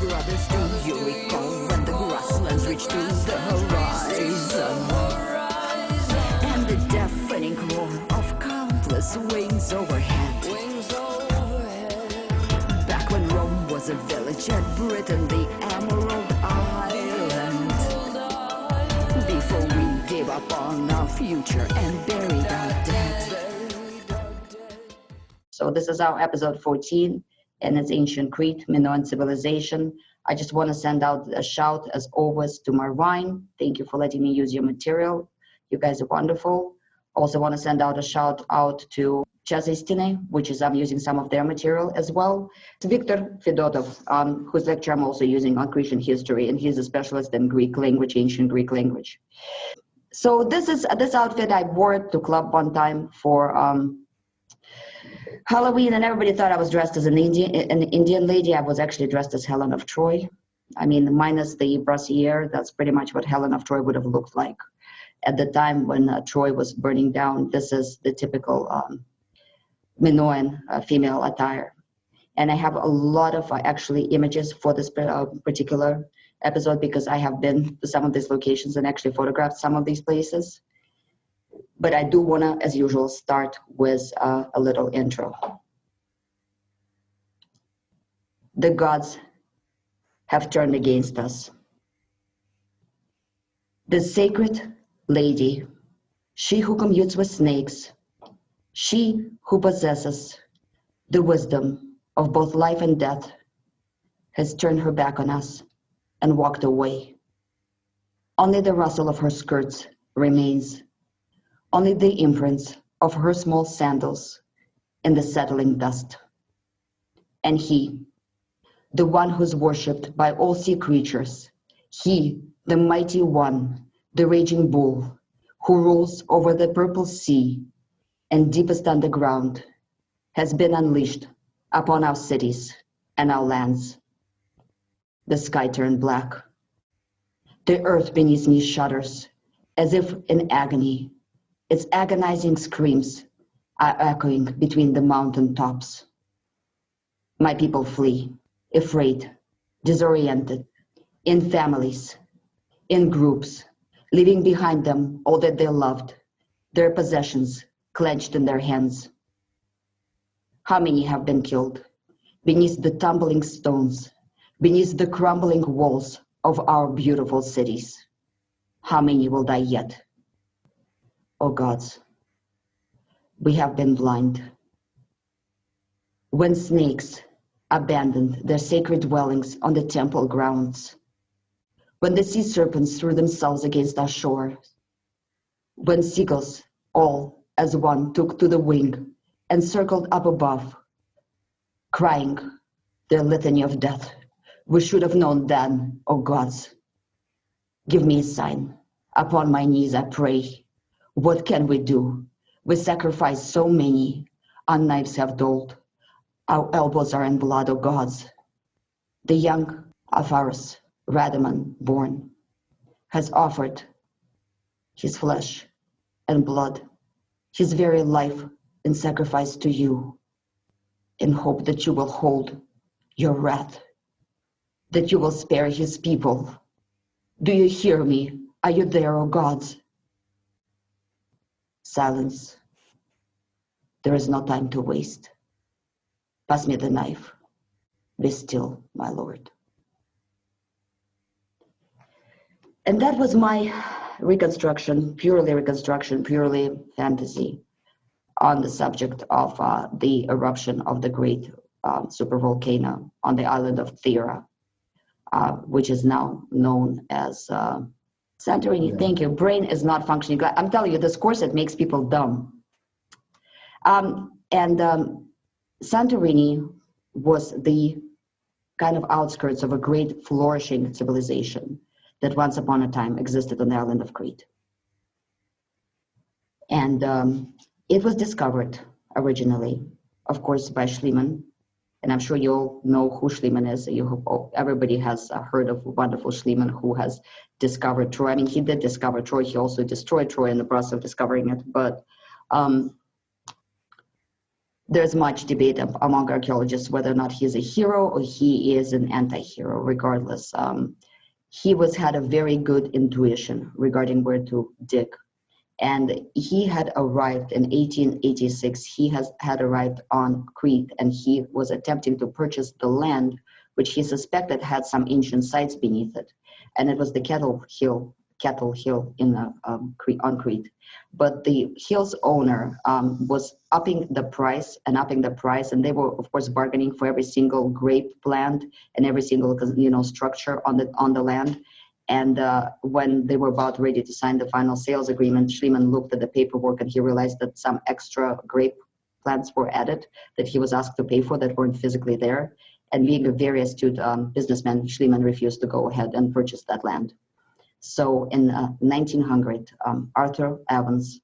brothers, do you recall when the grasslands reached to the horizon? And the deafening roar of countless wings overhead. Back when Rome was a village and Britain the Emerald Island. Before we gave up on our future and buried our dead. So this is our episode 14, and it's Ancient Crete, Minoan Civilization. I just want to send out a shout, as always, to Marvine. Thank you for letting me use your material. You guys are wonderful. Also want to send out a shout out to Chazistine, which is I'm using some of their material as well. To Victor Fedotov, whose lecture I'm also using on Cretan history, and he's a specialist in Greek language, ancient Greek language. So this outfit I wore to club one time for Halloween, and everybody thought I was dressed as an Indian lady. I was actually dressed as Helen of Troy. I mean, minus the brassiere, that's pretty much what Helen of Troy would have looked like at the time when Troy was burning down. This is the typical Minoan female attire. And I have a lot of actually images for this particular episode, because I have been to some of these locations and actually photographed some of these places. But I do want to, as usual, start with a little intro. The gods have turned against us. The sacred lady, she who commutes with snakes, she who possesses the wisdom of both life and death, has turned her back on us and walked away. Only the rustle of her skirts remains. Only the imprints of her small sandals in the settling dust. And he, the one who's worshipped by all sea creatures, he, the mighty one, the raging bull, who rules over the purple sea and deepest underground, has been unleashed upon our cities and our lands. The sky turned black. The earth beneath me shudders, as if in agony. Its agonizing screams are echoing between the mountain tops. My people flee, afraid, disoriented, in families, in groups, leaving behind them all that they loved, their possessions clenched in their hands. How many have been killed beneath the tumbling stones, beneath the crumbling walls of our beautiful cities? How many will die yet? O gods, we have been blind. When snakes abandoned their sacred dwellings on the temple grounds, when the sea serpents threw themselves against our shore, when seagulls all as one took to the wing and circled up above, crying their litany of death, we should have known then, O gods. Give me a sign. Upon my knees I pray. What can we do? We sacrificed so many. Our knives have dulled. Our elbows are in blood, O gods. The young Apharos, Radaman born, has offered his flesh and blood, his very life in sacrifice to you, in hope that you will hold your wrath, that you will spare his people. Do you hear me? Are you there, O gods? Silence. There is no time to waste. Pass me the knife. Be still, my lord. And that was my reconstruction, purely fantasy, on the subject of the eruption of the great supervolcano on the island of Thera, which is now known as Santorini. Yeah. Thank you. Brain is not functioning. I'm telling you, this course, it makes people dumb. Santorini was the kind of outskirts of a great flourishing civilization that once upon a time existed on the island of Crete. And it was discovered originally, of course, by Schliemann. And I'm sure you all know who Schliemann is. Everybody has heard of wonderful Schliemann, who has discovered Troy. I mean, he did discover Troy. He also destroyed Troy in the process of discovering it. But There's much debate among archaeologists whether or not he's a hero or he is an anti-hero. Regardless, he had a very good intuition regarding where to dig. And he had arrived in 1886. He had arrived on Crete, and he was attempting to purchase the land, which he suspected had some ancient sites beneath it. And it was the Kettle Hill in on Crete. But the hill's owner was upping the price, and they were, of course, bargaining for every single grape plant and every single structure on the land. And when they were about ready to sign the final sales agreement, Schliemann looked at the paperwork and he realized that some extra grape plants were added that he was asked to pay for that weren't physically there. And being a very astute businessman, Schliemann refused to go ahead and purchase that land. So in 1900, Arthur Evans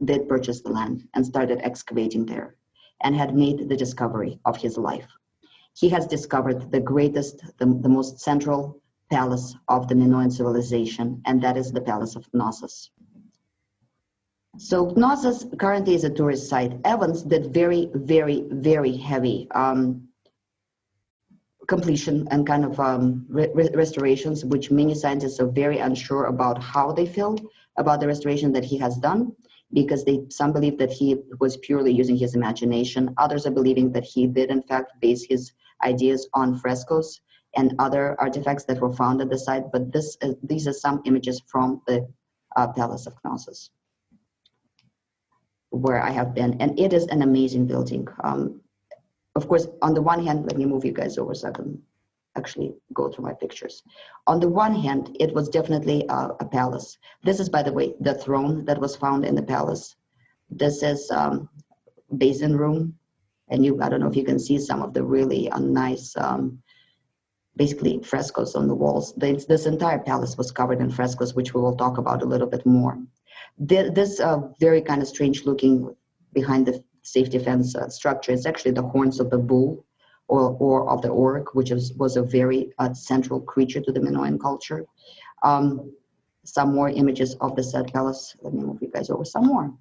did purchase the land and started excavating there and had made the discovery of his life. He has discovered the greatest, the most central palace of the Minoan civilization, and that is the Palace of Knossos. So Knossos currently is a tourist site. Evans did very, very, very heavy completion and kind of restorations, which many scientists are very unsure about how they feel about the restoration that he has done, because some believe that he was purely using his imagination. Others are believing that he did in fact base his ideas on frescoes and other artifacts that were found at the site, but these are some images from the Palace of Knossos, where I have been, and it is an amazing building. Of course, on the one hand, let me move you guys over so I can actually go through my pictures. On the one hand, it was definitely a palace. This is, by the way, the throne that was found in the palace. This is basin room, and I don't know if you can see some of the really nice basically frescoes on the walls. This entire palace was covered in frescoes, which we will talk about a little bit more. This very kind of strange looking behind the safety fence structure is actually the horns of the bull or of the orc, which was a very central creature to the Minoan culture. Some more images of the said palace. Let me move you guys over some more.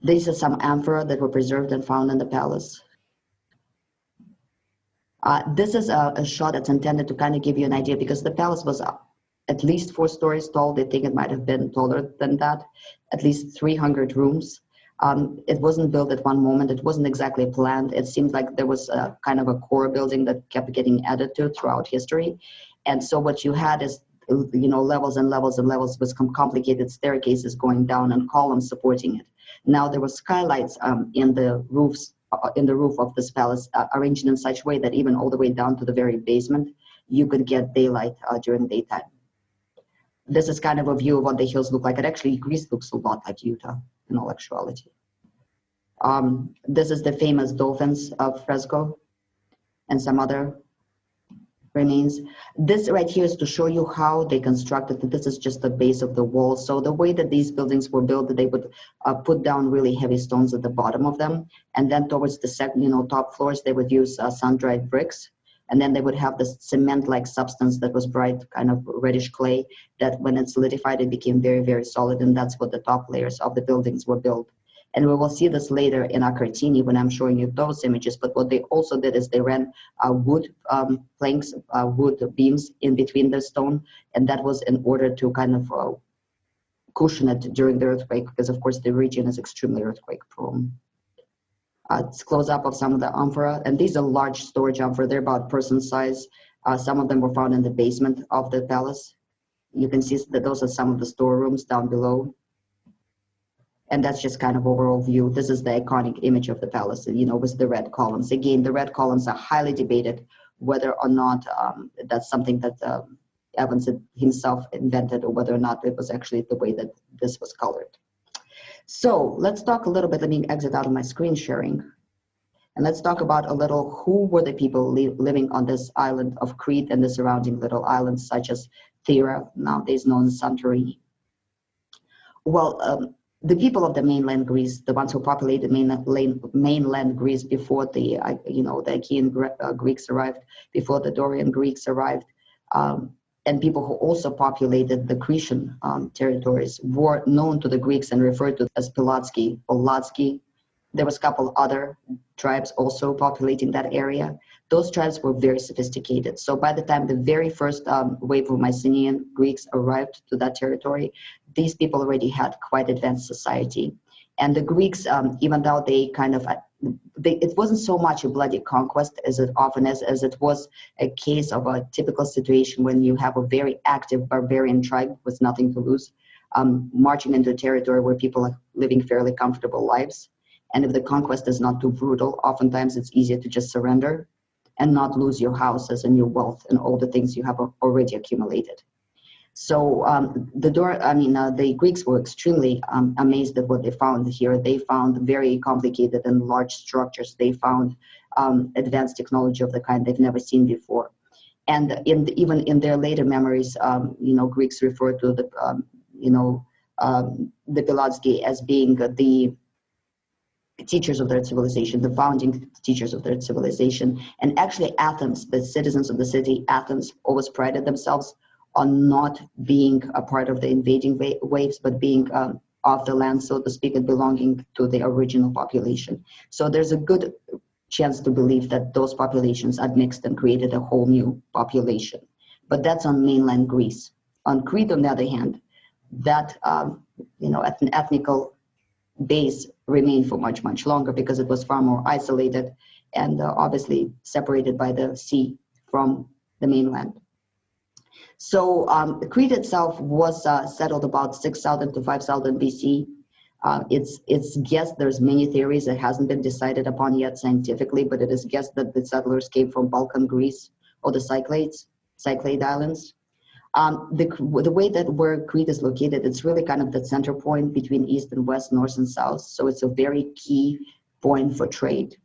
These are some amphora that were preserved and found in the palace. This is a shot that's intended to kind of give you an idea, because the palace was at least 4 stories tall. They think it might have been taller than that, at least 300 rooms. It wasn't built at one moment. It wasn't exactly planned. It seemed like there was a kind of a core building that kept getting added to throughout history. And so what you had is, levels and levels and levels with complicated staircases going down and columns supporting it. Now there were skylights in the roofs, in the roof of this palace, arranged in such a way that even all the way down to the very basement, you could get daylight during daytime. This is kind of a view of what the hills look like. It actually, Greece looks a lot like Utah in all actuality. This is the famous dolphins fresco and some other remains. This right here is to show you how they constructed it. This is just the base of the wall. So the way that these buildings were built, they would put down really heavy stones at the bottom of them, and then towards the top floors, they would use sun-dried bricks, and then they would have this cement-like substance that was bright, kind of reddish clay, that when it solidified, it became very, very solid, and that's what the top layers of the buildings were built. And we will see this later in Akrotiri when I'm showing you those images. But what they also did is they ran wood planks, wood beams in between the stone. And that was in order to kind of cushion it during the earthquake, because of course the region is extremely earthquake prone. It's close up of some of the amphora. And these are large storage amphora. They're about person size. Some of them were found in the basement of the palace. You can see that those are some of the storerooms down below. And that's just kind of overall view. This is the iconic image of the palace, with the red columns. Again, the red columns are highly debated whether or not that's something that Evans himself invented, or whether or not it was actually the way that this was colored. So let's talk a little bit. Let me exit out of my screen sharing. And let's talk about a little who were the people living on this island of Crete and the surrounding little islands, such as Thera, nowadays known as Santorini. Well, the people of the mainland Greece, the ones who populated mainland Greece before the Achaean Greeks arrived, before the Dorian Greeks arrived, and people who also populated the Cretan territories were known to the Greeks and referred to as Pilatsky or Latsky. There was a couple other tribes also populating that area. Those tribes were very sophisticated. So by the time the very first wave of Mycenaean Greeks arrived to that territory, these people already had quite advanced society. And the Greeks, even though they kind of, it wasn't so much a bloody conquest as it often is, as it was a case of a typical situation when you have a very active barbarian tribe with nothing to lose, marching into a territory where people are living fairly comfortable lives. And if the conquest is not too brutal, oftentimes it's easier to just surrender and not lose your houses and your wealth and all the things you have already accumulated. So the Greeks were extremely amazed at what they found here. They found very complicated and large structures. They found advanced technology of the kind they've never seen before. And even in their later memories, Greeks refer to the Pilatsky as being the teachers of their civilization, the founding teachers of their civilization. And actually Athens, the citizens of the city Athens, always prided themselves on not being a part of the invading waves, but being off the land, so to speak, and belonging to the original population. So there's a good chance to believe that those populations had mixed and created a whole new population. But that's on mainland Greece. On Crete, on the other hand, that ethnical base remained for much, much longer because it was far more isolated and obviously separated by the sea from the mainland. So Crete itself was settled about 6,000 to 5,000 BC. It's guessed, there's many theories, it hasn't been decided upon yet scientifically, but it is guessed that the settlers came from Balkan Greece or the Cyclade Islands. The way that where Crete is located, it's really kind of the center point between east and west, north and south. So it's a very key point for trade.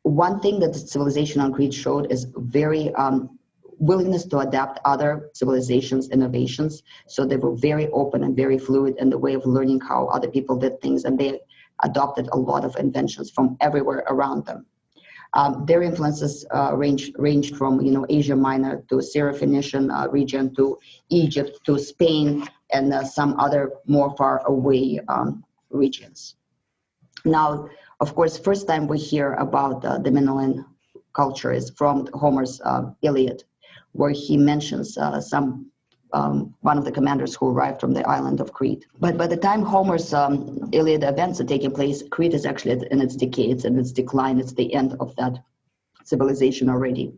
One thing that the civilization on Crete showed is very willingness to adapt other civilizations' innovations. So they were very open and very fluid in the way of learning how other people did things, and they adopted a lot of inventions from everywhere around them. Their influences ranged from Asia Minor to Syro-Phoenician region to Egypt to Spain and some other more far away regions. Now, of course, first time we hear about the Minoan culture is from Homer's Iliad, where he mentions one of the commanders who arrived from the island of Crete. But by the time Homer's Iliad events are taking place, Crete is actually in its decay, it's in its decline, it's the end of that civilization already.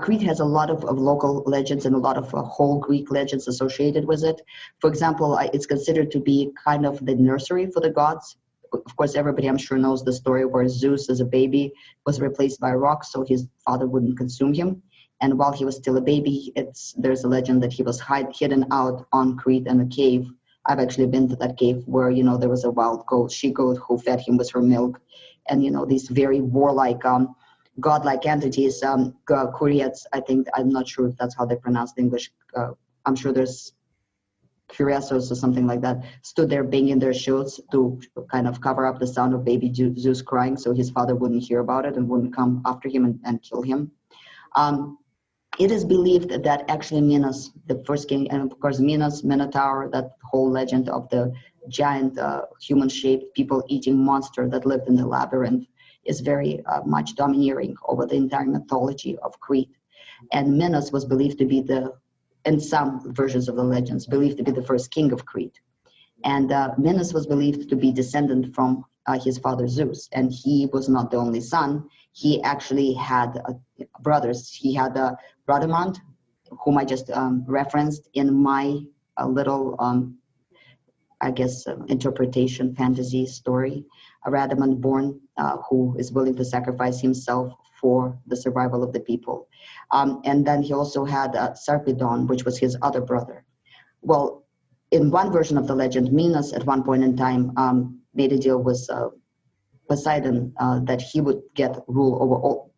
Crete has a lot of local legends and a lot of whole Greek legends associated with it. For example, it's considered to be kind of the nursery for the gods. Of course, everybody I'm sure knows the story where Zeus as a baby was replaced by a rock so his father wouldn't consume him. And while he was still a baby, there's a legend that he was hidden out on Crete in a cave. I've actually been to that cave where, there was a wild she-goat who fed him with her milk. And, these very warlike, godlike entities, Kuriats, I'm not sure if that's how they pronounce the English. I'm sure there's Curessos or something like that, stood there banging their shields to kind of cover up the sound of baby Zeus crying so his father wouldn't hear about it and wouldn't come after him and kill him. It is believed that actually Minos, the first king, and of course Minos, Minotaur, that whole legend of the giant human-shaped people-eating monster that lived in the labyrinth is very much domineering over the entire mythology of Crete. And Minos was believed to be in some versions of the legends, believed to be the first king of Crete. And Minos was believed to be descendant from his father Zeus, and he was not the only son. He actually had brothers. He had Rhadamant, whom I just referenced in my little, interpretation fantasy story. A Rhadamant born who is willing to sacrifice himself for the survival of the people. And then he also had Sarpedon, which was his other brother. Well, in one version of the legend, Minos at one point in time made a deal with Poseidon that he would get rule over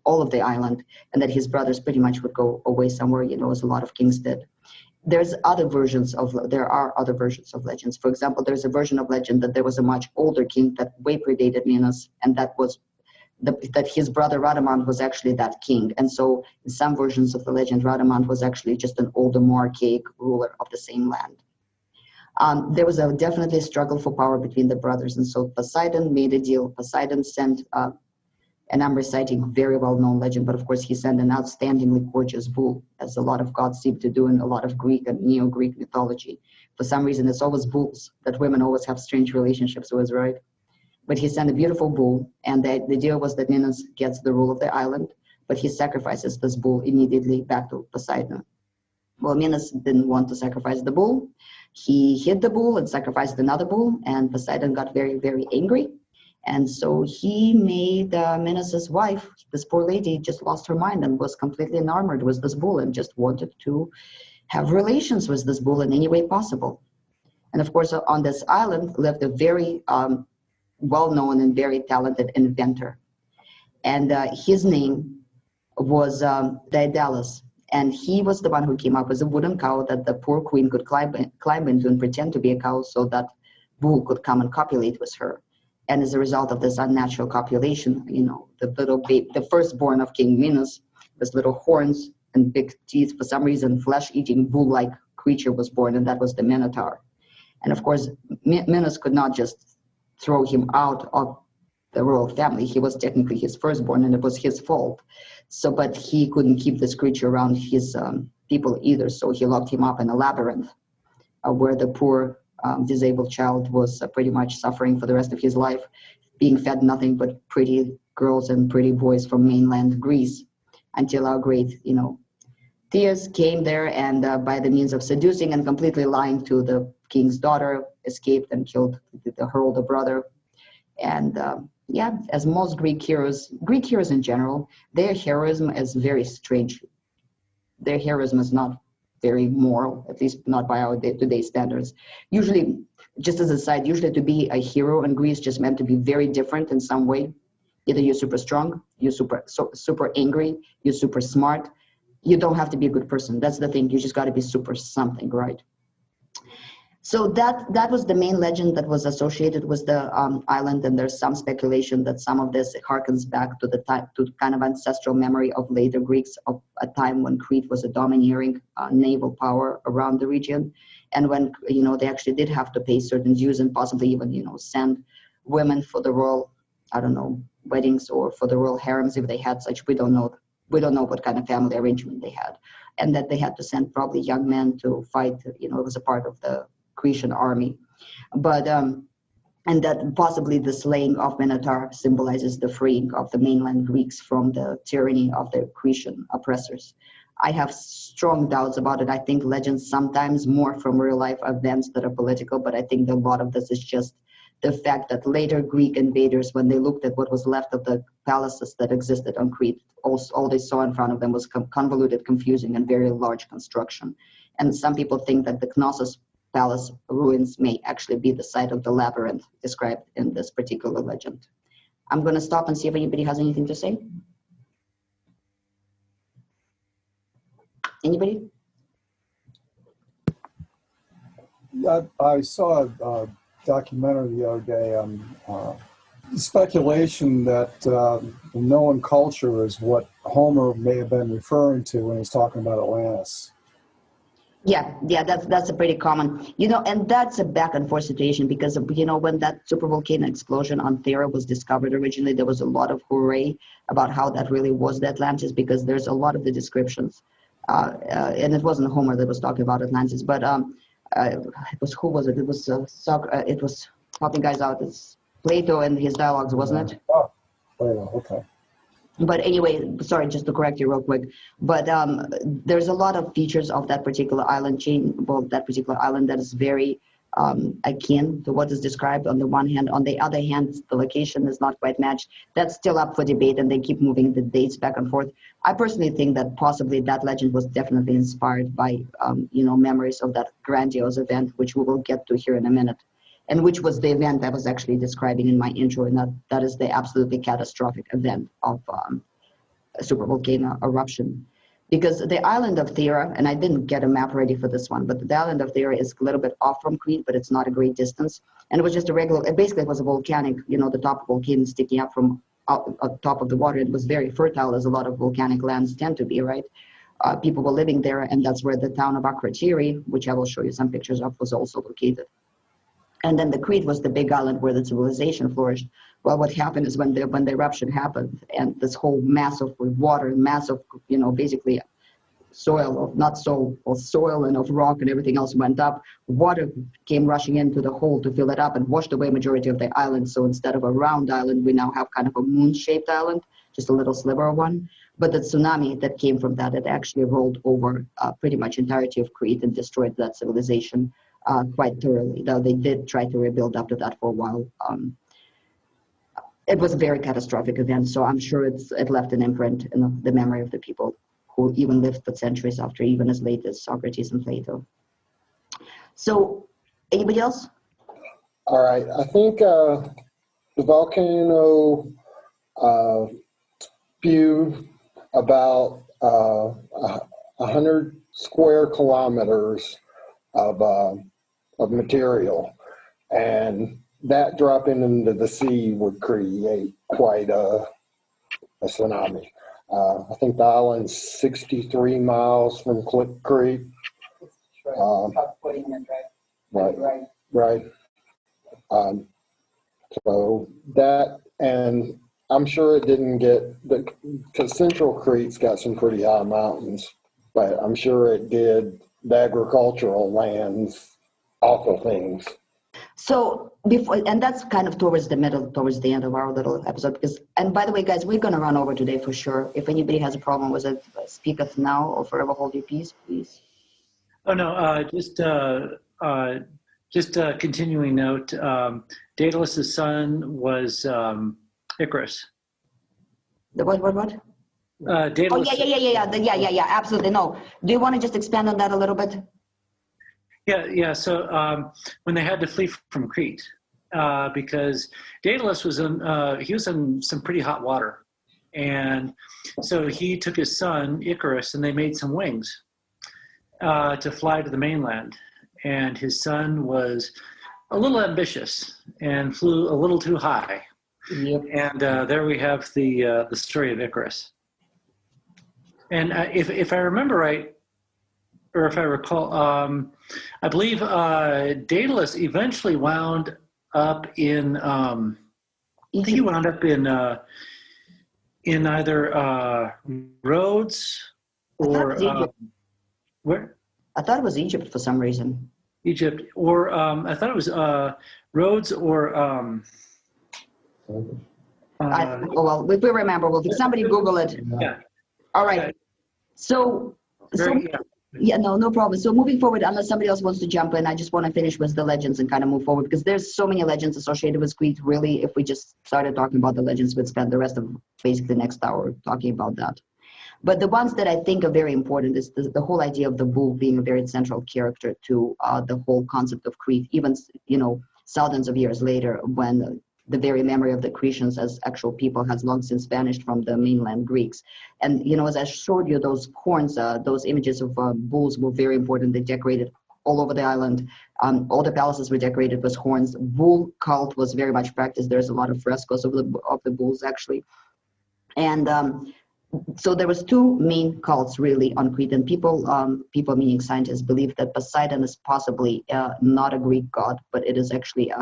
all of the island, and that his brothers pretty much would go away somewhere, as a lot of kings did. There are other versions of legends. For example, there's a version of legend that there was a much older king that way predated Minos, and that was that his brother Radamant was actually that king. And so in some versions of the legend, Radamant was actually just an older, more archaic ruler of the same land. There was definitely a struggle for power between the brothers. And so Poseidon made a deal. Poseidon sent, and I'm reciting a very well-known legend, but of course he sent an outstandingly gorgeous bull, as a lot of gods seem to do in a lot of Greek and Neo-Greek mythology. For some reason, it's always bulls that women always have strange relationships with, right? But he sent a beautiful bull, and the deal was that Minos gets the rule of the island, but he sacrifices this bull immediately back to Poseidon. Well, Minos didn't want to sacrifice the bull. He hid the bull and sacrificed another bull, and Poseidon got very, very angry. And so he made Minos' wife, this poor lady, just lost her mind and was completely enamored with this bull and just wanted to have relations with this bull in any way possible. And of course, on this island lived a very well-known and very talented inventor. And his name was Daedalus. And he was the one who came up with a wooden cow that the poor queen could climb into and pretend to be a cow so that bull could come and copulate with her. And as a result of this unnatural copulation, the little baby, the firstborn of King Minos, with little horns and big teeth, for some reason, flesh-eating bull-like creature was born, and that was the Minotaur. And of course, Minos could not just throw him out of the royal family. He was technically his firstborn, and it was his fault. So, but he couldn't keep this creature around his people either, so he locked him up in a labyrinth where the poor disabled child was pretty much suffering for the rest of his life, being fed nothing but pretty girls and pretty boys from mainland Greece, until our great, Theus came there and by the means of seducing and completely lying to the king's daughter, escaped and killed her older brother. And as most Greek heroes in general, their heroism is very strange. Their heroism is not very moral, at least not by our today's standards. Usually, just as a side, usually to be a hero in Greece just meant to be very different in some way. Either you're super strong, you're super angry, you're super smart. You don't have to be a good person. That's the thing. You just got to be super something, right? So that was the main legend that was associated with the island, and there's some speculation that some of this harkens back to to kind of ancestral memory of later Greeks of a time when Crete was a domineering naval power around the region, and when they actually did have to pay certain dues and possibly even send women for the royal, weddings or for the royal harems if they had such. We don't know what kind of family arrangement they had, and that they had to send probably young men to fight. It was a part of the Cretan army, but and that possibly the slaying of Minotaur symbolizes the freeing of the mainland Greeks from the tyranny of their Cretan oppressors. I have strong doubts about it. I think legends sometimes more from real life events that are political, but I think a lot of this is just the fact that later Greek invaders, when they looked at what was left of the palaces that existed on Crete, all they saw in front of them was convoluted, confusing, and very large construction. And some people think that the Knossos Palace ruins may actually be the site of the labyrinth described in this particular legend. I'm going to stop and see if anybody has anything to say. Anybody? Yeah, I saw a documentary the other day on speculation that the Minoan culture is what Homer may have been referring to when he was talking about Atlantis. Yeah, that's a pretty common, and that's a back and forth situation because, when that supervolcano explosion on Thera was discovered originally, there was a lot of hooray about how that really was the Atlantis, because there's a lot of the descriptions, and it wasn't Homer that was talking about Atlantis, but it was, who was it? It was, it was helping guys out. It's Plato and his dialogues, wasn't it? Oh, Plato, okay. But anyway, sorry, just to correct you real quick, but there's a lot of features of that particular island that is very akin to what is described on the one hand. On the other hand, the location is not quite matched. That's still up for debate, and they keep moving the dates back and forth. I personally think that possibly that legend was definitely inspired by, memories of that grandiose event, which we will get to here in a minute, and which was the event I was actually describing in my intro, and that is the absolutely catastrophic event of a supervolcano eruption. Because the island of Thera, and I didn't get a map ready for this one, but the island of Thera is a little bit off from Crete, but it's not a great distance. And it was just it basically was a volcanic, the top of volcano sticking up from on top of the water. It was very fertile, as a lot of volcanic lands tend to be, right? People were living there, and that's where the town of Akrotiri, which I will show you some pictures of, was also located. And then the Crete was the big island where the civilization flourished. Well, what happened is when the eruption happened, and this whole mass of water, mass of, basically soil and of rock and everything else went up. Water came rushing into the hole to fill it up and washed away majority of the island. So instead of a round island, we now have kind of a moon-shaped island, just a little sliver of one. But the tsunami that came from that, it actually rolled over pretty much entirety of Crete and destroyed that civilization quite thoroughly. Though they did try to rebuild after that for a while. It was a very catastrophic event, so I'm sure it left an imprint in the memory of the people who even lived for centuries after, even as late as Socrates and Plato. So, anybody else? All right, I think the volcano spewed about 100 square kilometers of material, and that dropping into the sea would create quite a tsunami. I think the island's 63 miles from Crete. Right. So that, and I'm sure it didn't get, because Central Crete's got some pretty high mountains, but I'm sure it did the agricultural lands awful things. So before, and that's kind of towards the end of our little episode, because, and by the way, guys, we're going to run over today for sure. If anybody has a problem with it, speak up now or forever hold your peace, please. Oh, no, just a continuing note. Daedalus' son was Icarus. The what? Daedalus. Oh, yeah, absolutely. No. Do you want to just expand on that a little bit? Yeah. So when they had to flee from Crete, because Daedalus was in some pretty hot water, and so he took his son Icarus, and they made some wings to fly to the mainland. And his son was a little ambitious and flew a little too high. Yep. And there we have the story of Icarus. And if I remember right, or if I recall, I believe Daedalus eventually wound up in, I think he wound up in either Rhodes or where? I thought it was Egypt for some reason. Egypt, or I thought it was Rhodes or. Well, if we remember, well, somebody Google it. Yeah. All right. So yeah, no problem. So moving forward, unless somebody else wants to jump in, I just want to finish with the legends and kind of move forward, because there's so many legends associated with Crete. Really, if we just started talking about the legends, we'd spend the rest of basically the next hour talking about that. But the ones that I think are very important is the whole idea of the bull being a very central character to the whole concept of Crete, even, thousands of years later, when the very memory of the Cretans as actual people has long since vanished from the mainland Greeks. And, as I showed you, those horns, those images of bulls were very important. They decorated all over the island. All the palaces were decorated with horns. Bull cult was very much practiced. There's a lot of frescoes of the bulls, actually. And so there was two main cults really on Crete, and people meaning scientists believe that Poseidon is possibly not a Greek god, but it is actually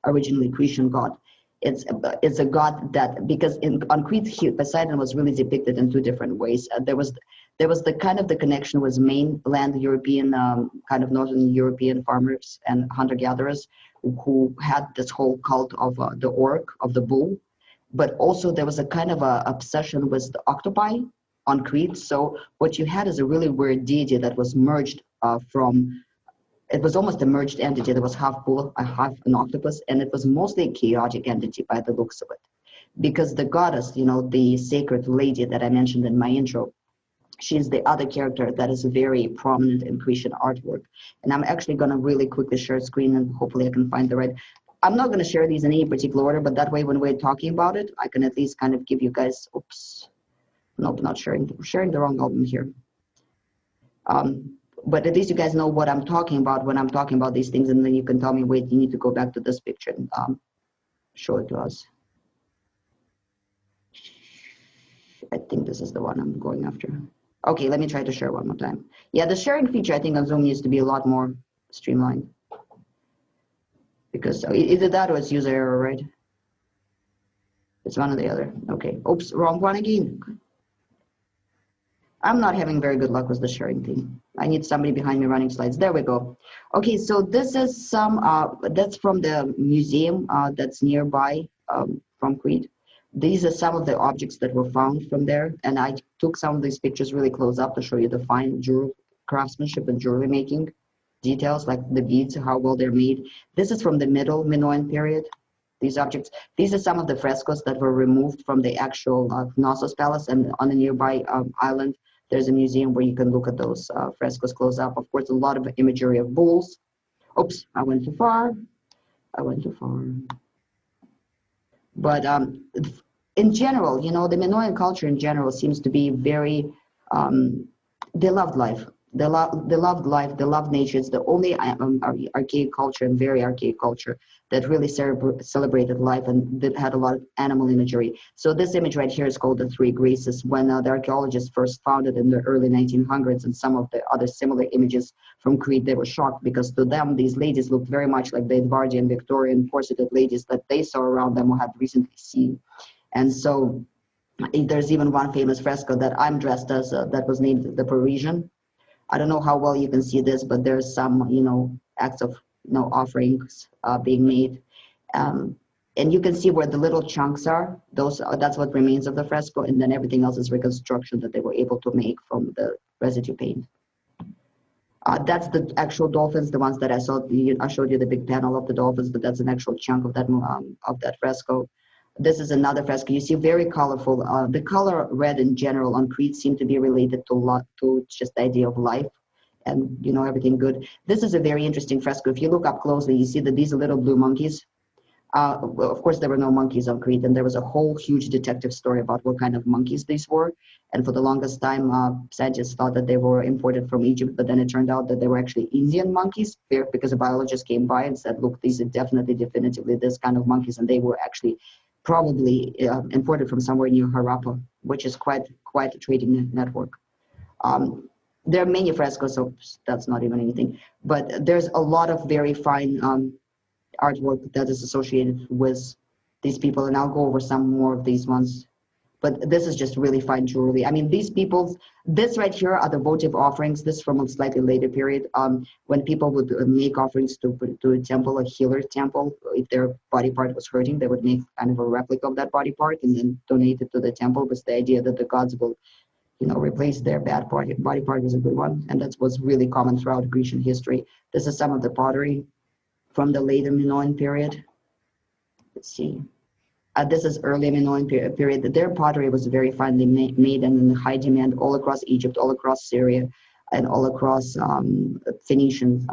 originally Cretan god. It's a god that, because on Crete, Poseidon was really depicted in two different ways. There was the kind of the connection with mainland European, kind of Northern European farmers and hunter-gatherers who had this whole cult of the orc, of the bull. But also there was a kind of a obsession with the octopi on Crete. So what you had is a really weird deity that was merged it was almost a merged entity that was half bull, half an octopus, and it was mostly a chaotic entity by the looks of it. Because the goddess, the sacred lady that I mentioned in my intro, she's the other character that is very prominent in Cretan artwork. And I'm actually going to really quickly share screen, and hopefully I can find the right. I'm not going to share these in any particular order, but that way when we're talking about it, I can at least kind of give you guys, nope, not sharing the wrong album here. But at least you guys know what I'm talking about when I'm talking about these things, and then you can tell me, wait, you need to go back to this picture and show it to us. I think this is the one I'm going after. Okay, let me try to share one more time. Yeah, the sharing feature I think on Zoom needs to be a lot more streamlined. Because either that or it's user error, right? It's one or the other. Okay. Oops, wrong one again. I'm not having very good luck with the sharing thing. I need somebody behind me running slides. There we go. Okay, so this is some, that's from the museum that's nearby from Crete. These are some of the objects that were found from there. And I took some of these pictures really close up to show you the fine jewelry craftsmanship and jewelry making details, like the beads, how well they're made. This is from the middle Minoan period. These objects, these are some of the frescoes that were removed from the actual Knossos Palace, and on a nearby island, there's a museum where you can look at those frescoes close up. Of course, a lot of imagery of bulls. Oops, I went too far. I went too far. But in general, you know, the Minoan culture in general seems to be very, they loved life. They loved life, they loved nature. It's the only archaic culture, and very archaic culture, that really celebrated life, and that had a lot of animal imagery. So this image right here is called the Three Graces. When the archaeologists first found it in the early 1900s, and some of the other similar images from Crete, they were shocked, because to them, these ladies looked very much like the Edvardian Victorian corseted ladies that they saw around them or had recently seen. And so there's even one famous fresco that I'm dressed as, that was named the Parisian. I don't know how well you can see this, but there's some, you know, acts of, you know, offerings being made. And you can see where the little chunks are. That's what remains of the fresco, and then everything else is reconstruction that they were able to make from the residue paint. That's the actual dolphins, the ones that I saw. I showed you the big panel of the dolphins, but that's an actual chunk of that fresco. This is another fresco. You see, very colorful. The color red in general on Crete seemed to be related to just the idea of life, and, you know, everything good. This is a very interesting fresco. If you look up closely, you see that these are little blue monkeys. Well, of course, there were no monkeys on Crete, and there was a whole huge detective story about what kind of monkeys these were. And for the longest time, scientists thought that they were imported from Egypt, but then it turned out that they were actually Indian monkeys, because a biologist came by and said, look, these are definitively this kind of monkeys, and they were actually probably imported from somewhere near Harappa, which is quite a trading network. There are many frescoes, so that's not even anything. But there's a lot of very fine artwork that is associated with these people, and I'll go over some more of these ones. But this is just really fine jewelry. I mean, these people, this right here are the votive offerings. This from a slightly later period, when people would make offerings to a temple, a healer temple. If their body part was hurting, they would make kind of a replica of that body part and then donate it to the temple, with the idea that the gods will, you know, replace their bad body part with a good one. And that was really common throughout Grecian history. This is some of the pottery from the later Minoan period. Let's see. This is early Minoan period. Their pottery was very finely made and in high demand all across Egypt, all across Syria, and all across Phoenician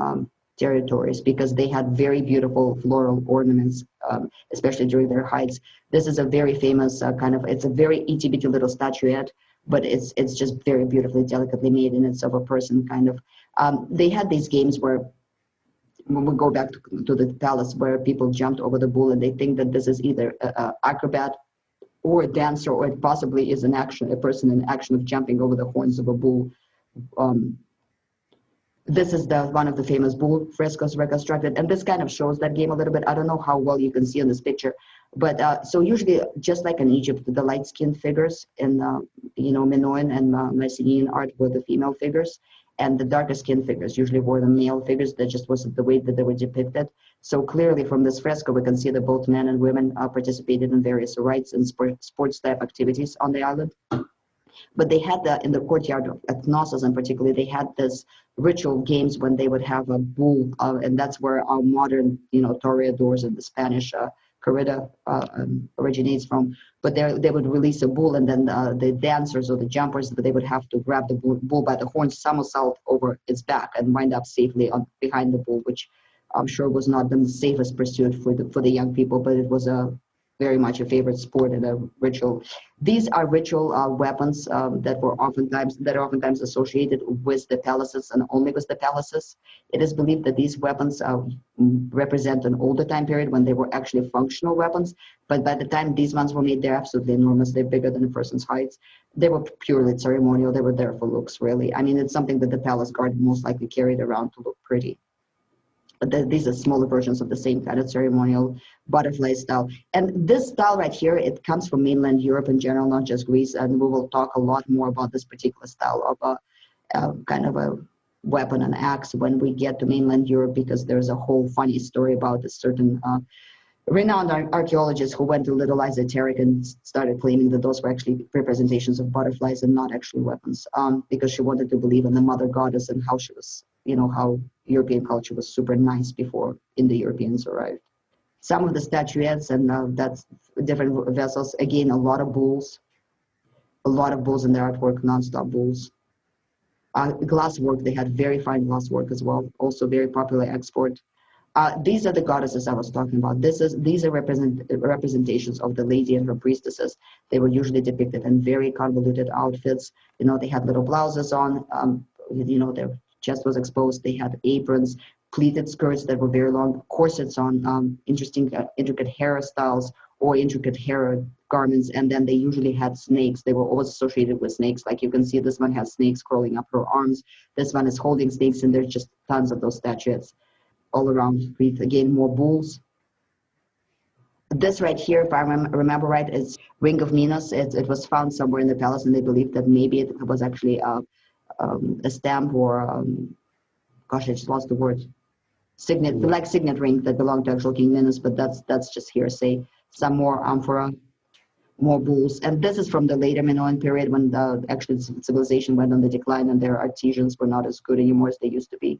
territories, because they had very beautiful floral ornaments, especially during their heights. This is a very famous it's a very itty-bitty little statuette, but it's just very beautifully, delicately made, and it's of a person kind of. They had these games where, when we go back to the palace, where people jumped over the bull, and they think that this is either an acrobat or a dancer, or it possibly is a person in action of jumping over the horns of a bull. This is one of the famous bull frescoes reconstructed, and this kind of shows that game a little bit. I don't know how well you can see on this picture, but so usually, just like in Egypt, the light-skinned figures in Minoan and Mycenaean art were the female figures, and the darker skinned figures usually were the male figures. That just wasn't the way that they were depicted. So clearly from this fresco, we can see that both men and women participated in various rites and sports type activities on the island. But they had in the courtyard at Knossos in particular, they had this ritual games when they would have a bull, and that's where our modern, toreadors in the Spanish corrida originates from. But they would release a bull, and then the dancers or the jumpers, they would have to grab the bull by the horns, somersault over its back, and wind up safely behind the bull, which I'm sure was not the safest pursuit for the young people, but it was very much a favorite sport and a ritual. These are ritual weapons that are oftentimes associated with the palaces, and only with the palaces. It is believed that these weapons represent an older time period when they were actually functional weapons, but by the time these ones were made, they're absolutely enormous. They're bigger than a person's height. They were purely ceremonial. They were there for looks, really. I mean, it's something that the palace guard most likely carried around to look pretty. But these are smaller versions of the same kind of ceremonial butterfly style. And this style right here, it comes from mainland Europe in general, not just Greece. And we will talk a lot more about this particular style of kind of a weapon, an axe, when we get to mainland Europe, because there's a whole funny story about a certain renowned archaeologist who went to little esoteric and started claiming that those were actually representations of butterflies and not actually weapons, because she wanted to believe in the mother goddess and how she was, how European culture was super nice before Indo-Europeans arrived. Some of the statuettes and that's different vessels, again, a lot of bulls in their artwork, non-stop bulls. Glass work, they had very fine glass work as well, also very popular export. These are the goddesses I was talking about. These are representations of the lady and her priestesses. They were usually depicted in very convoluted outfits. They had little blouses on, their chest was exposed. They had aprons, pleated skirts that were very long, corsets on, intricate hairstyles or intricate hair garments. And then they usually had snakes. They were always associated with snakes. Like you can see, this one has snakes crawling up her arms. This one is holding snakes, and there's just tons of those statuettes all around Crete. Again, more bulls. This right here, if I remember right, is Ring of Minos. It was found somewhere in the palace, and they believe that maybe it was actually a stamp or, gosh, I just lost the word. Signet, the like signet ring that belonged to actual King Minos, but that's just hearsay. Some more amphora, more bulls. And this is from the later Minoan period, when the actual civilization went on the decline and their artisans were not as good anymore as they used to be.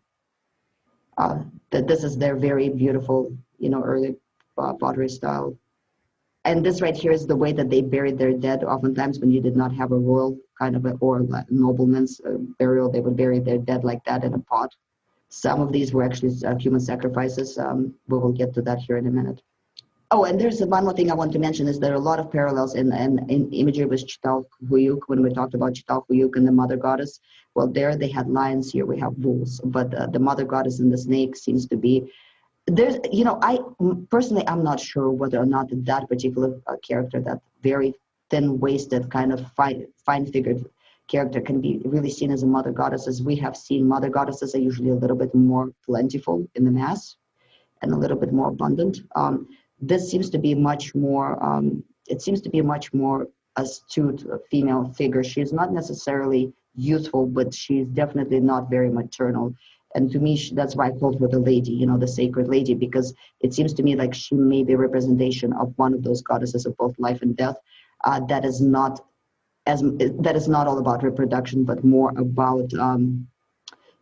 This is their very beautiful, early pottery style. And this right here is the way that they buried their dead. Oftentimes when you did not have a royal kind of or nobleman's burial, they would bury their dead like that in a pot. Some of these were actually human sacrifices. We will get to that here in a minute. Oh, and there's one more thing I want to mention is there are a lot of parallels in imagery with Çatalhöyük when we talked about Çatalhöyük and the mother goddess. Well, there they had lions, here we have bulls, but the mother goddess and the snake seems to be, I personally, I'm not sure whether or not that particular character, that very thin-waisted kind of fine-figured character can be really seen as a mother goddess. As we have seen, mother goddesses are usually a little bit more plentiful in the mass and a little bit more abundant. This seems to be much more, it seems to be a much more astute female figure. She's not necessarily youthful, but she's definitely not very maternal. And to me, that's why I called her the lady, the sacred lady, because it seems to me like she may be a representation of one of those goddesses of both life and death. That is not all about reproduction, but more about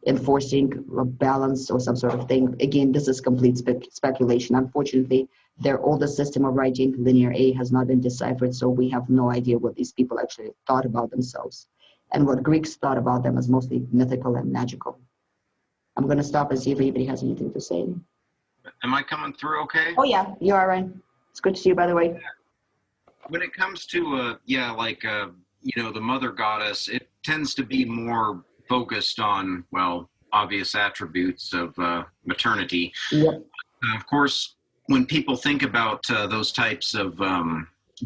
enforcing a balance or some sort of thing. Again, this is complete speculation. Unfortunately, their oldest system of writing, Linear A, has not been deciphered, so we have no idea what these people actually thought about themselves. And what Greeks thought about them is mostly mythical and magical. I'm going to stop and see if anybody has anything to say. Am I coming through okay? Oh, yeah, you are, Ryan. It's good to see you, by the way. When it comes to, the mother goddess, it tends to be more focused on, obvious attributes of maternity. Yep. Of course, when people think about those types of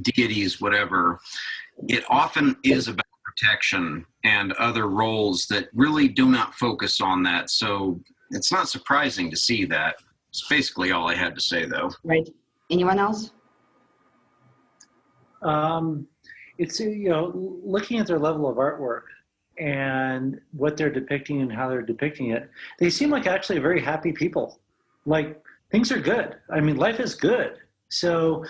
deities, whatever, it often is about protection and other roles that really do not focus on that. So it's not surprising to see that. It's basically all I had to say, though. Right. Anyone else? It's, looking at their level of artwork and what they're depicting and how they're depicting it, they seem like actually very happy people. Like, things are good. I mean, life is good. So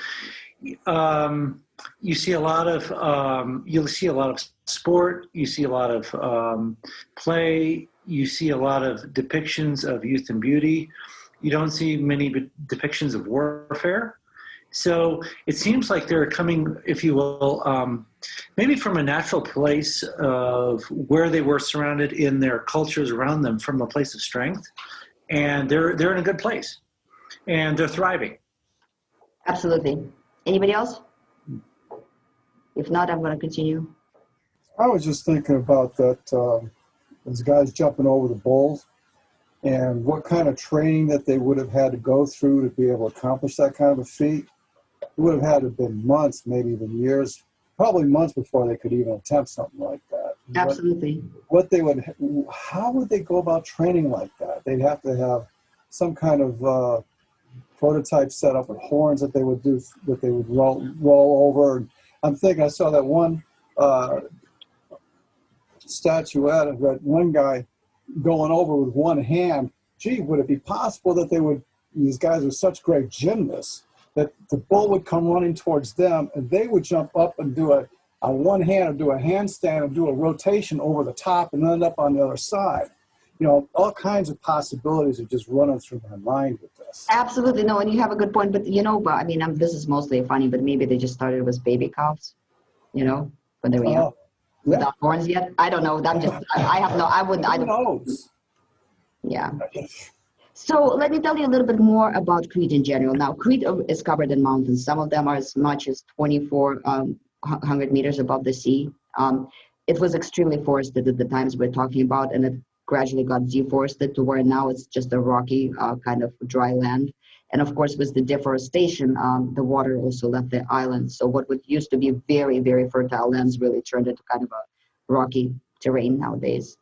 you see a lot of you'll see a lot of sport. You see a lot of play. You see a lot of depictions of youth and beauty. You don't see many depictions of warfare. So it seems like they're coming, if you will, maybe from a natural place of where they were surrounded in their cultures around them, from a place of strength, and they're in a good place, and they're thriving. Absolutely. Anybody else? If not, I'm going to continue. I was just thinking about that, those guys jumping over the bulls and what kind of training that they would have had to go through to be able to accomplish that kind of a feat. It would have had to have been months, maybe even years, probably months before they could even attempt something like that. Absolutely. How would they go about training like that? They'd have to have some kind of prototype set up with horns that they would roll over. I'm thinking I saw that one statuette of that one guy going over with one hand. Gee, would it be possible that these guys are such great gymnasts that the bull would come running towards them and they would jump up and do on one hand or do a handstand and do a rotation over the top and end up on the other side? You know, all kinds of possibilities are just running through my mind with this. Absolutely. No, and you have a good point. But, I mean, this is mostly funny, but maybe they just started with baby calves, when they were young. Yeah. Without horns yet? I don't know. Who knows? Yeah. So let me tell you a little bit more about Crete in general. Now, Crete is covered in mountains. Some of them are as much as 2,400 meters above the sea. It was extremely forested at the times we're talking about, and it gradually got deforested to where now it's just a rocky kind of dry land. And of course, with the deforestation, the water also left the island. So what used to be very, very fertile lands really turned into kind of a rocky terrain nowadays.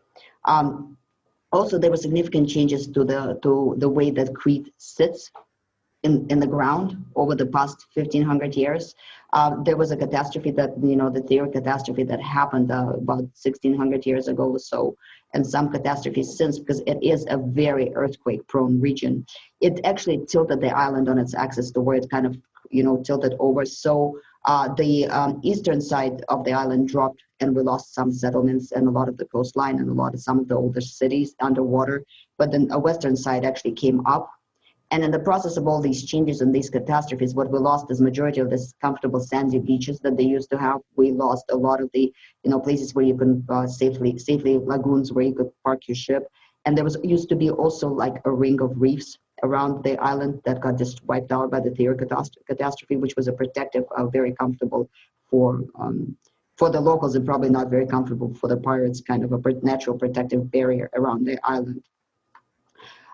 Also, there were significant changes to the way that Crete sits in the ground over the past 1,500 years. There was a catastrophe that, the Thera catastrophe that happened about 1,600 years ago or so, and some catastrophes since, because it is a very earthquake-prone region. It actually tilted the island on its axis to where it kind of, tilted over. So the eastern side of the island dropped, and we lost some settlements and a lot of the coastline and some of the older cities underwater. But then a western side actually came up. And in the process of all these changes and these catastrophes, what we lost is majority of this comfortable sandy beaches that they used to have. We lost a lot of the, places where you can safely lagoons where you could park your ship. And there used to be also like a ring of reefs around the island that got just wiped out by the Thera catastrophe, which was a protective, very comfortable for the locals and probably not very comfortable for the pirates, kind of a natural protective barrier around the island.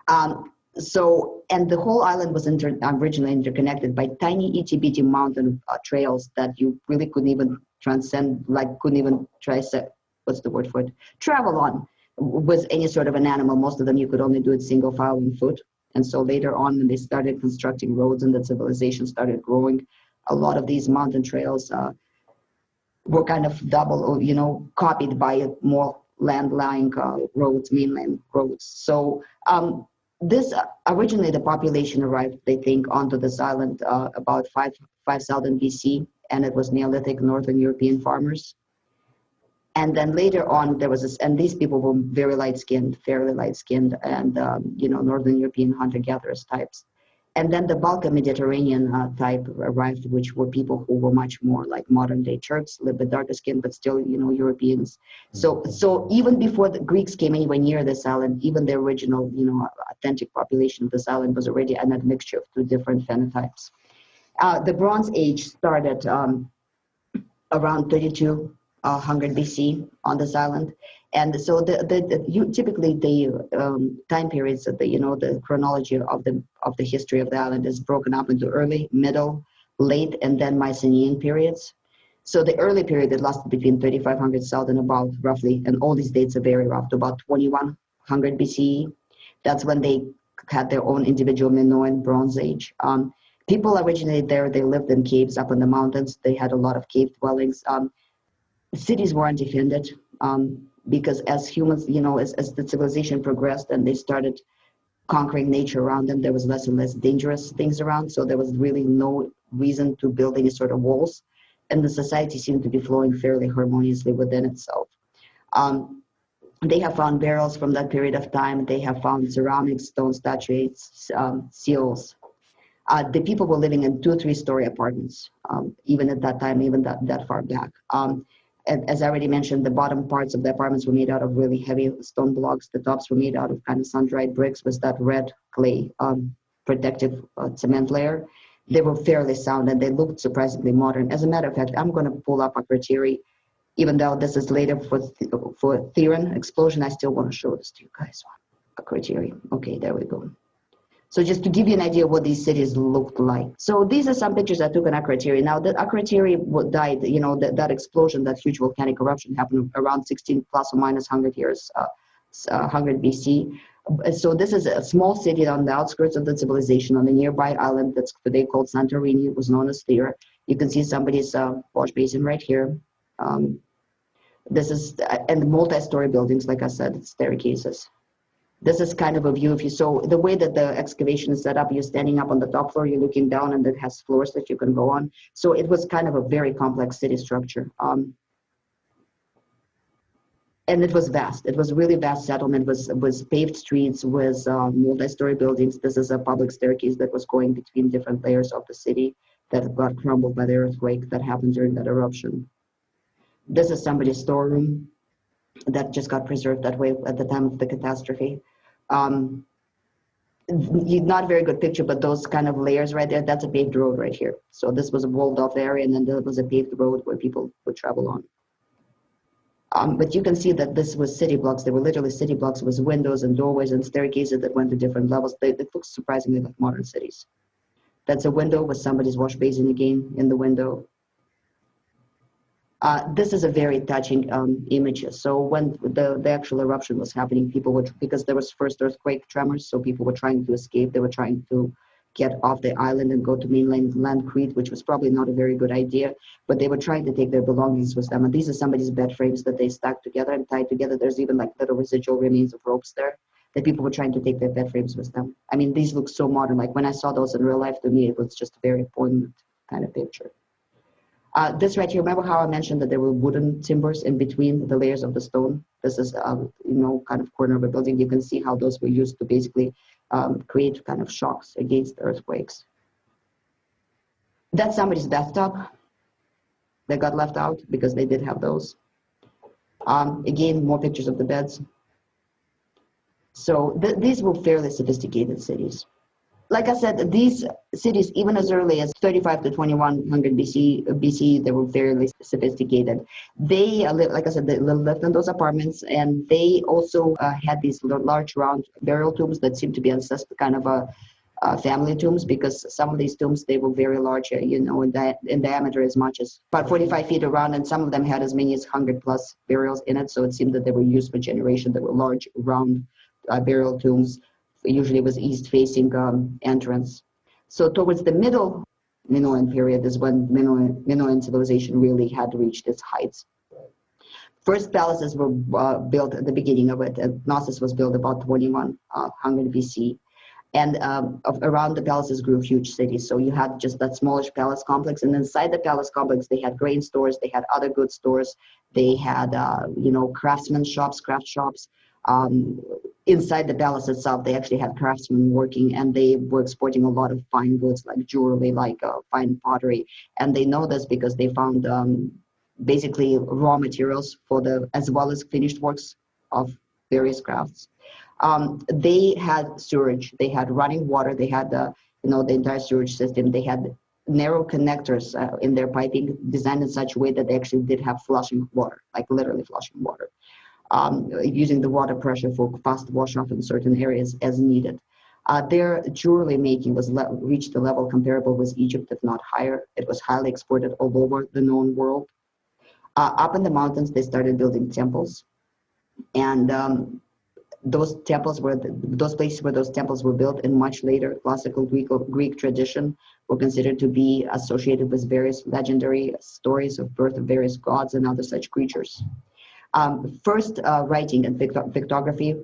And the whole island was originally interconnected by tiny itty-bitty mountain trails that you really couldn't even travel on with any sort of an animal. Most of them you could only do it single file on foot. And so later on, when they started constructing roads and the civilization started growing, a lot of these mountain trails were kind of copied by more land-lying roads, mainland roads. So this originally the population arrived, they think, onto this island about 5,000 BC, and it was Neolithic Northern European farmers. And then later on, there was and these people were very light-skinned, fairly light-skinned, and Northern European hunter-gatherers types. And then the Balkan Mediterranean type arrived, which were people who were much more like modern-day Turks, a little bit darker skinned, but still, Europeans. So even before the Greeks came anywhere near this island, even the original, authentic population of this island was already an admixture of two different phenotypes. The Bronze Age started around 3,200 BC on this island. And so typically the time periods of the chronology of the history of the island is broken up into early, middle, late, and then Mycenaean periods. So the early period that lasted between 3,500 south and about roughly, and all these dates are very rough, to about 2,100 BCE. That's when they had their own individual Minoan Bronze Age. People originated there. They lived in caves up in the mountains. They had a lot of cave dwellings. Cities weren't defended. Because as humans, as the civilization progressed and they started conquering nature around them, there was less and less dangerous things around. So there was really no reason to build any sort of walls. And the society seemed to be flowing fairly harmoniously within itself. They have found burials from that period of time. They have found ceramics, stone statuettes, seals. The people were living in 2- or 3-story apartments, even at that time, even that far back. As I already mentioned, the bottom parts of the apartments were made out of really heavy stone blocks. The tops were made out of kind of sun-dried bricks with that red clay protective cement layer. They were fairly sound and they looked surprisingly modern. As a matter of fact, I'm going to pull up Akrotiri. Even though this is later for Theran explosion, I still want to show this to you guys. Akrotiri. Okay, there we go. So just to give you an idea what these cities looked like. So these are some pictures I took in Akrotiri. Now, the Akrotiri died, that explosion, that huge volcanic eruption happened around 16 plus or minus 100 years, 100 BC. So this is a small city on the outskirts of the civilization on a nearby island that's today called Santorini. It was known as Thera. You can see somebody's wash basin right here. This is, and multi-story buildings, like I said, staircases. This is kind of a view. So the way that the excavation is set up, you're standing up on the top floor, you're looking down, and it has floors that you can go on. So it was kind of a very complex city structure. And it was vast. It was really vast settlement. Was paved streets with multi-story buildings. This is a public staircase that was going between different layers of the city that got crumbled by the earthquake that happened during that eruption. This is somebody's storeroom that just got preserved that way at the time of the catastrophe. Not a very good picture, but those kind of layers right there, that's a paved road right here. So this was a walled off area, and then there was a paved road where people would travel on. But you can see that this was city blocks. They were literally city blocks with windows and doorways and staircases that went to different levels. They look surprisingly like modern cities. That's a window with somebody's wash basin again in the window. This is a very touching image. So when the actual eruption was happening, people were, because there was first earthquake tremors, so people were trying to escape. They were trying to get off the island and go to mainland Crete, which was probably not a very good idea, but they were trying to take their belongings with them. And these are somebody's bed frames that they stacked together and tied together. There's even like little residual remains of ropes there that people were trying to take their bed frames with them. I mean, these look so modern. Like when I saw those in real life, to me, it was just a very poignant kind of picture. This right here, remember how I mentioned that there were wooden timbers in between the layers of the stone? This is, kind of corner of a building. You can see how those were used to basically create kind of shocks against earthquakes. That's somebody's bathtub that got left out because they did have those. Again, more pictures of the beds. So these were fairly sophisticated cities. Like I said, these cities, even as early as 35 to 2100 BC, they were fairly sophisticated. They, like I said, they lived in those apartments, and they also had these large round burial tombs that seemed to be ancestral, kind of a family tombs, because some of these tombs, they were very large, in diameter as much as about 45 feet around, and some of them had as many as 100 plus burials in it. So it seemed that they were used for generations. They were large round burial tombs. Usually was east-facing entrance. So towards the middle Minoan period is when Minoan civilization really had reached its heights. First palaces were built at the beginning of it. Knossos was built about 2100 BC. And around the palaces grew huge cities. So you had just that smallish palace complex. And inside the palace complex, they had grain stores, they had other goods stores, they had, craftsman shops, craft shops. Inside the palace itself, they actually had craftsmen working, and they were exporting a lot of fine goods like jewelry, like fine pottery. And they know this because they found basically raw materials as well as finished works of various crafts. They had sewage, they had running water, they had the entire sewage system. They had narrow connectors in their piping designed in such a way that they actually did have flushing water, like literally flushing water. Using the water pressure for fast wash off in certain areas as needed. Their jewelry making reached a level comparable with Egypt, if not higher. It was highly exported all over the known world. Up in the mountains, they started building temples, and those places where those temples were built in much later classical Greek tradition were considered to be associated with various legendary stories of birth of various gods and other such creatures. First writing and pictography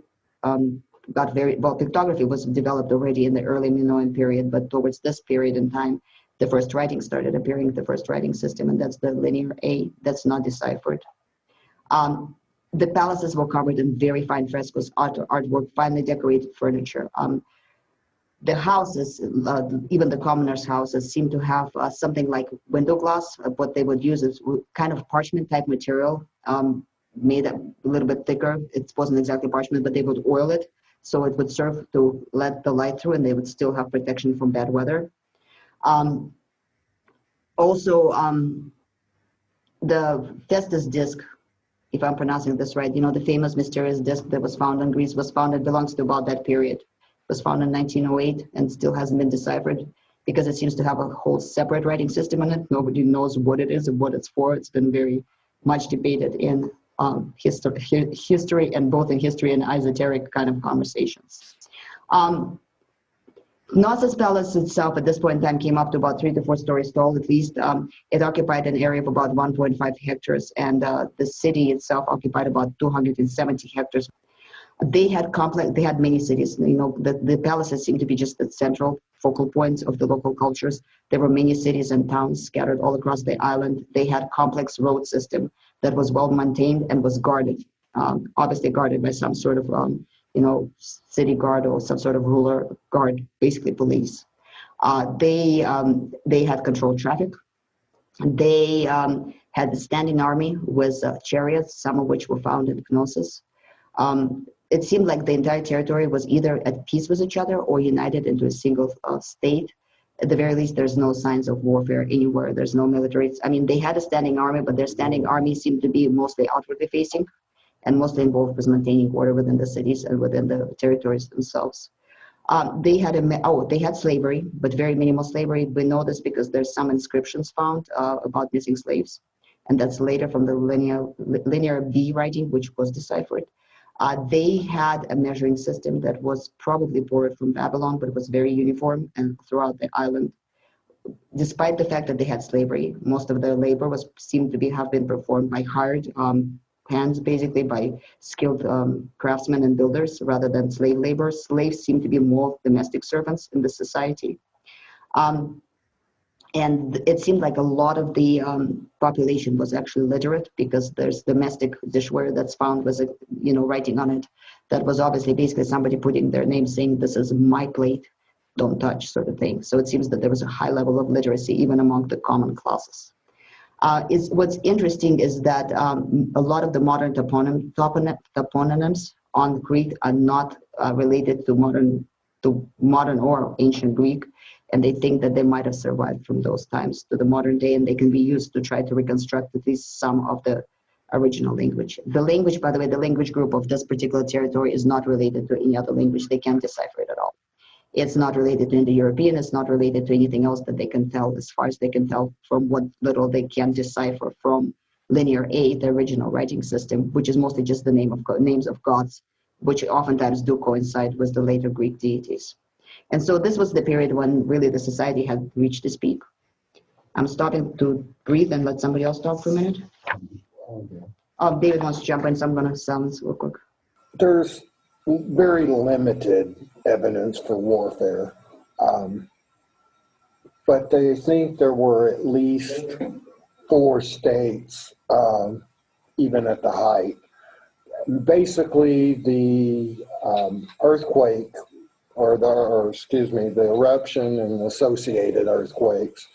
pictography was developed already in the early Minoan period, but towards this period in time, the first writing started appearing, the first writing system, and that's the linear A, that's not deciphered. The palaces were covered in very fine frescoes, artwork, finely decorated furniture. The houses, even the commoners' houses, seem to have something like window glass. What they would use is kind of parchment type material, made a little bit thicker. It wasn't exactly parchment, but they would oil it so it would serve to let the light through, and they would still have protection from bad weather. The Festus disc, if I'm pronouncing this right, the famous mysterious disc that was found in Greece belongs to about that period. was found in 1908 and still hasn't been deciphered because it seems to have a whole separate writing system in it. Nobody knows what it is and what it's for. It's been very much debated in history, and both in history and esoteric kind of conversations. Knossos Palace itself at this point in time came up to about 3 to 4 stories tall at least. It occupied an area of about 1.5 hectares, and the city itself occupied about 270 hectares. They had many cities. You know, the palaces seemed to be just the central focal points of the local cultures. There were many cities and towns scattered all across the island. They had complex road system that was well maintained and was guarded, obviously guarded by some sort of city guard or some sort of ruler guard, basically police. They had controlled traffic. They had a standing army with chariots, some of which were found in Knossos. It seemed like the entire territory was either at peace with each other or united into a single state. At the very least, there's no signs of warfare anywhere. There's no military. I mean, they had a standing army, but their standing army seemed to be mostly outwardly facing and mostly involved with maintaining order within the cities and within the territories themselves. They had slavery, but very minimal slavery. We know this because there's some inscriptions found about missing slaves, and that's later from the linear B writing, which was deciphered. They had a measuring system that was probably borrowed from Babylon, but it was very uniform and throughout the island. Despite the fact that they had slavery, most of their labor seemed to have been performed by hired hands, basically by skilled craftsmen and builders rather than slave labor. Slaves seem to be more domestic servants in the society. And it seemed like a lot of the population was actually literate because there's domestic dishware that's found with, writing on it. That was obviously basically somebody putting their name saying, this is my plate, don't touch, sort of thing. So it seems that there was a high level of literacy even among the common classes. What's interesting is that a lot of the modern toponyms on Crete are not related to modern or ancient Greek, and they think that they might have survived from those times to the modern day, and they can be used to try to reconstruct at least some of the original language. The language, by the way, the language group of this particular territory is not related to any other language. They can't decipher it at all. It's not related to Indo-European. It's not related to anything else that they can tell, as far as they can tell from what little they can decipher from Linear A, the original writing system, which is mostly just the names of gods, which oftentimes do coincide with the later Greek deities. And so this was the period when really the society had reached its peak. I'm stopping to breathe and let somebody else talk for a minute. David wants to jump in, so I'm going to silence real quick. There's very limited evidence for warfare, but they think there were at least 4 states, even at the height. Basically, the earthquake, the eruption and associated earthquakes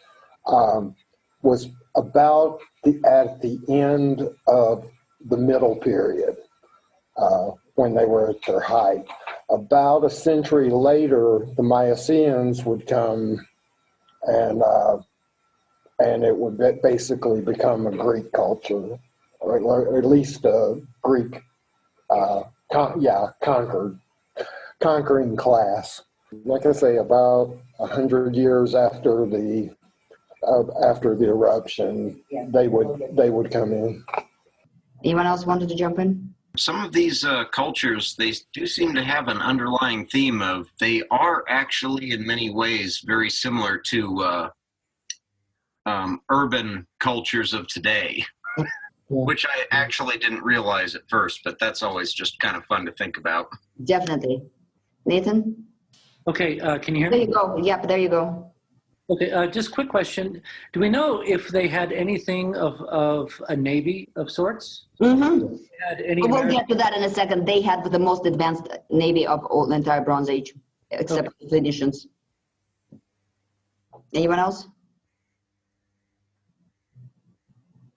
was about at the end of the middle period, when they were at their height. About a century later, the Mycenaeans would come, and it would basically become a Greek culture, or at least a Greek, conquering class. Like I say, about 100 years after the eruption, they would come in. Anyone else wanted to jump in? Some of these cultures, they do seem to have an underlying theme of they are actually in many ways very similar to urban cultures of today, which I actually didn't realize at first, but that's always just kind of fun to think about. Definitely. Nathan? Okay, can you hear me? There you go. Yep, there you go. Okay, just quick question. Do we know if they had anything of a navy of sorts? Mm-hmm. We'll American... get to that in a second. They had the most advanced navy of all the entire Bronze Age, except the Phoenicians. Anyone else?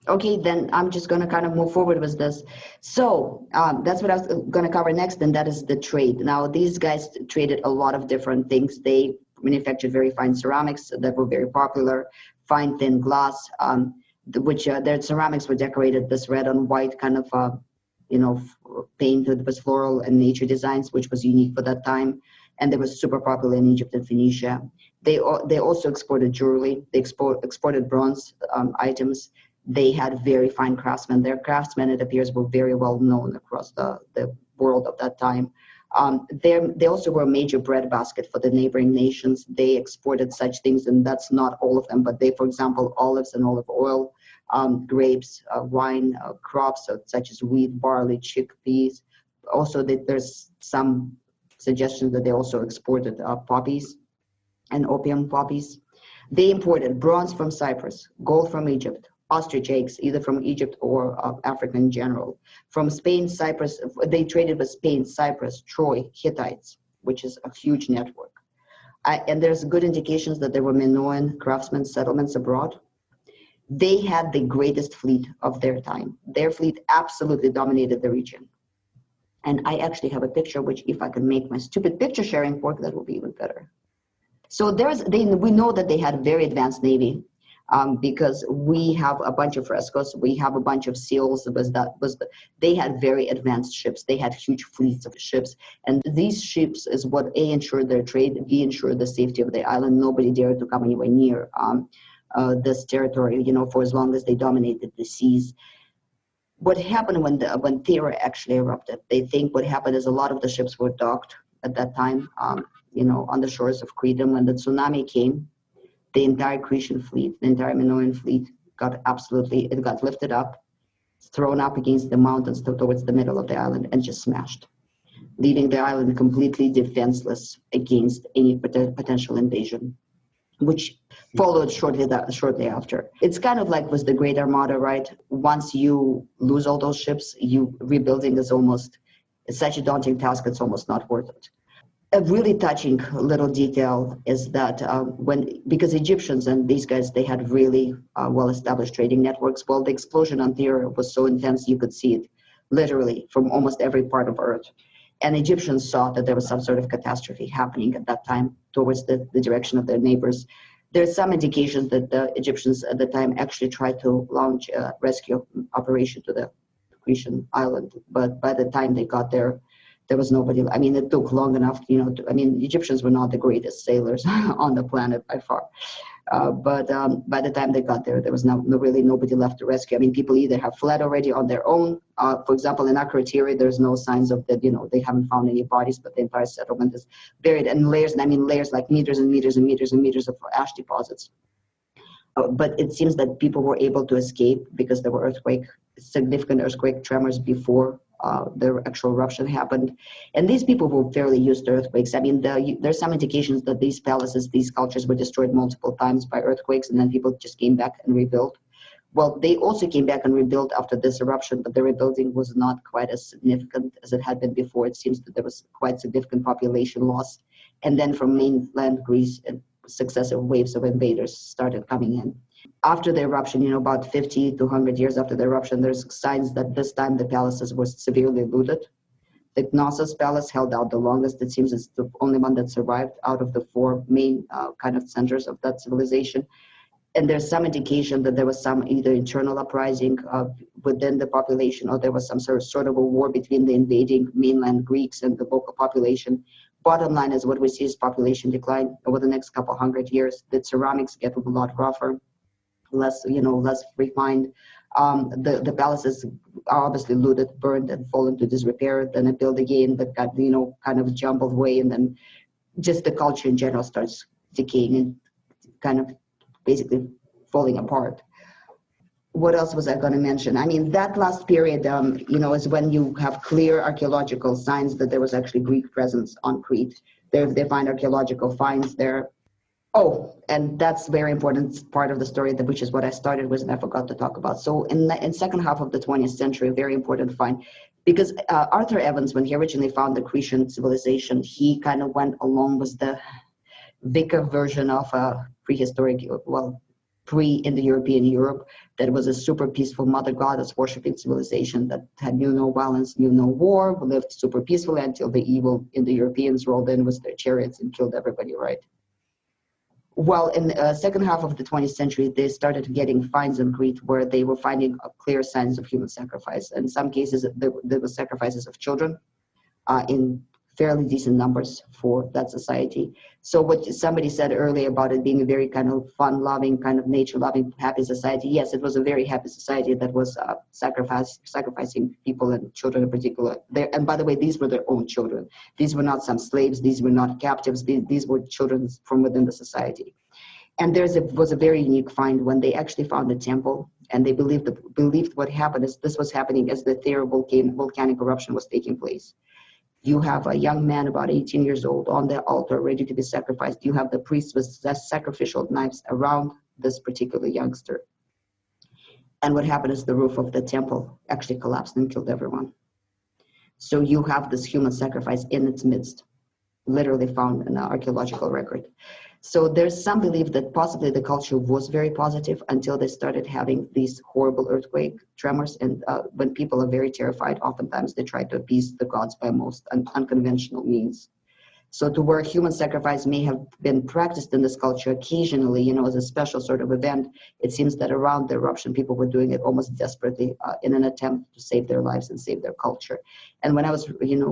Okay, then I'm just going to kind of move forward with this. So that's what I was going to cover next, and that is the trade. Now, these guys traded a lot of different things. They manufactured very fine ceramics that were very popular, fine thin glass, which their ceramics were decorated this red on white kind of, paint with floral and nature designs, which was unique for that time. and they were super popular in Egypt and Phoenicia. They also exported jewelry. They exported bronze items. They had very fine craftsmen. Their craftsmen, it appears, were very well known across the world of that time. They also were a major breadbasket for the neighboring nations. They exported such things, and that's not all of them, but they, for example, olives and olive oil, grapes, wine, crops such as wheat, barley, chickpeas. Also, there's some suggestions that they also exported poppies and opium poppies. They imported bronze from Cyprus, gold from Egypt, ostrich eggs, either from Egypt or Africa in general. From Spain, Cyprus, they traded with Spain, Cyprus, Troy, Hittites, which is a huge network. And there's good indications that there were Minoan craftsmen settlements abroad. They had the greatest fleet of their time. Their fleet absolutely dominated the region. And I actually have a picture, which if I can make my stupid picture sharing work, that will be even better. So we know that they had a very advanced navy. Because we have a bunch of frescoes, we have a bunch of seals. They had very advanced ships. They had huge fleets of ships, and these ships is what ensured their trade. B ensured the safety of the island. Nobody dared to come anywhere near this territory, for as long as they dominated the seas. What happened when Thera actually erupted? They think what happened is a lot of the ships were docked at that time, on the shores of Crete. And when the tsunami came, the entire Cretan fleet, the entire Minoan fleet got lifted up, thrown up against the mountains towards the middle of the island and just smashed, leaving the island completely defenseless against any potential invasion, which followed shortly after. It's kind of like with the Great Armada, right? Once you lose all those ships, rebuilding is such a daunting task, it's almost not worth it. A really touching little detail is that because Egyptians and these guys, they had really well-established trading networks. Well, the explosion on Thera was so intense, you could see it literally from almost every part of Earth. And Egyptians saw that there was some sort of catastrophe happening at that time towards the direction of their neighbors. There's some indications that the Egyptians at the time actually tried to launch a rescue operation to the Cretan island, but by the time they got there, there was nobody. I mean, it took long enough, Egyptians were not the greatest sailors on the planet by far. But by the time they got there, there was really nobody left to rescue. I mean, people either have fled already on their own. For example, in Akrotiri, there's no signs of that, they haven't found any bodies, but the entire settlement is buried in layers, and I mean layers like meters and meters and meters and meters of ash deposits. But it seems that people were able to escape because there were significant earthquake tremors before the actual eruption happened. And these people were fairly used to earthquakes. I mean, there's some indications that these palaces, these cultures were destroyed multiple times by earthquakes, and then people just came back and rebuilt. Well, they also came back and rebuilt after this eruption, but the rebuilding was not quite as significant as it had been before. It seems that there was quite significant population loss. And then from mainland Greece, successive waves of invaders started coming in. After the eruption, about 50 to 100 years after the eruption, there's signs that this time the palaces were severely looted. The Knossos Palace held out the longest. It seems it's the only one that survived out of the four main kind of centers of that civilization. And there's some indication that there was some either internal uprising within the population, or there was some sort of a war between the invading mainland Greeks and the local population. Bottom line is what we see is population decline over the next couple hundred years. The ceramics get a lot rougher, less refined. The palaces are obviously looted, burned, and fall into disrepair. Then they build again, but got kind of jumbled way, and then just the culture in general starts decaying and kind of basically falling apart. What else was I going to mention? I mean, that last period, is when you have clear archaeological signs that there was actually Greek presence on Crete. They find archaeological finds there. Oh, and that's very important part of the story, which is what I started with and I forgot to talk about. So in second half of the 20th century, a very important find, because Arthur Evans, when he originally found the Cretan civilization, he kind of went along with the Vicar version of a prehistoric, pre-Indo-European Europe, that was a super peaceful mother goddess worshipping civilization that knew no violence, knew no war, lived super peacefully until the evil Indo-Europeans rolled in with their chariots and killed everybody, right? Well, in the second half of the 20th century, they started getting finds in Crete where they were finding clear signs of human sacrifice. In some cases, there were sacrifices of children in fairly decent numbers for that society. So what somebody said earlier about it being a very kind of fun-loving, kind of nature-loving, happy society, yes, it was a very happy society that was sacrificing people and children in particular. And by the way, these were their own children. These were not some slaves. These were not captives. These were children from within the society. And was a very unique find when they actually found the temple, and they believed what happened is this was happening as the Thera volcanic eruption was taking place. You have a young man about 18 years old on the altar ready to be sacrificed. You have the priests with sacrificial knives around this particular youngster. And what happened is the roof of the temple actually collapsed and killed everyone. So you have this human sacrifice in its midst, literally found in an archeological record. So there's some belief that possibly the culture was very positive until they started having these horrible earthquake tremors. And when people are very terrified, oftentimes they try to appease the gods by most unconventional means. So to where human sacrifice may have been practiced in this culture occasionally, as a special sort of event, it seems that around the eruption, people were doing it almost desperately in an attempt to save their lives and save their culture. And when I was,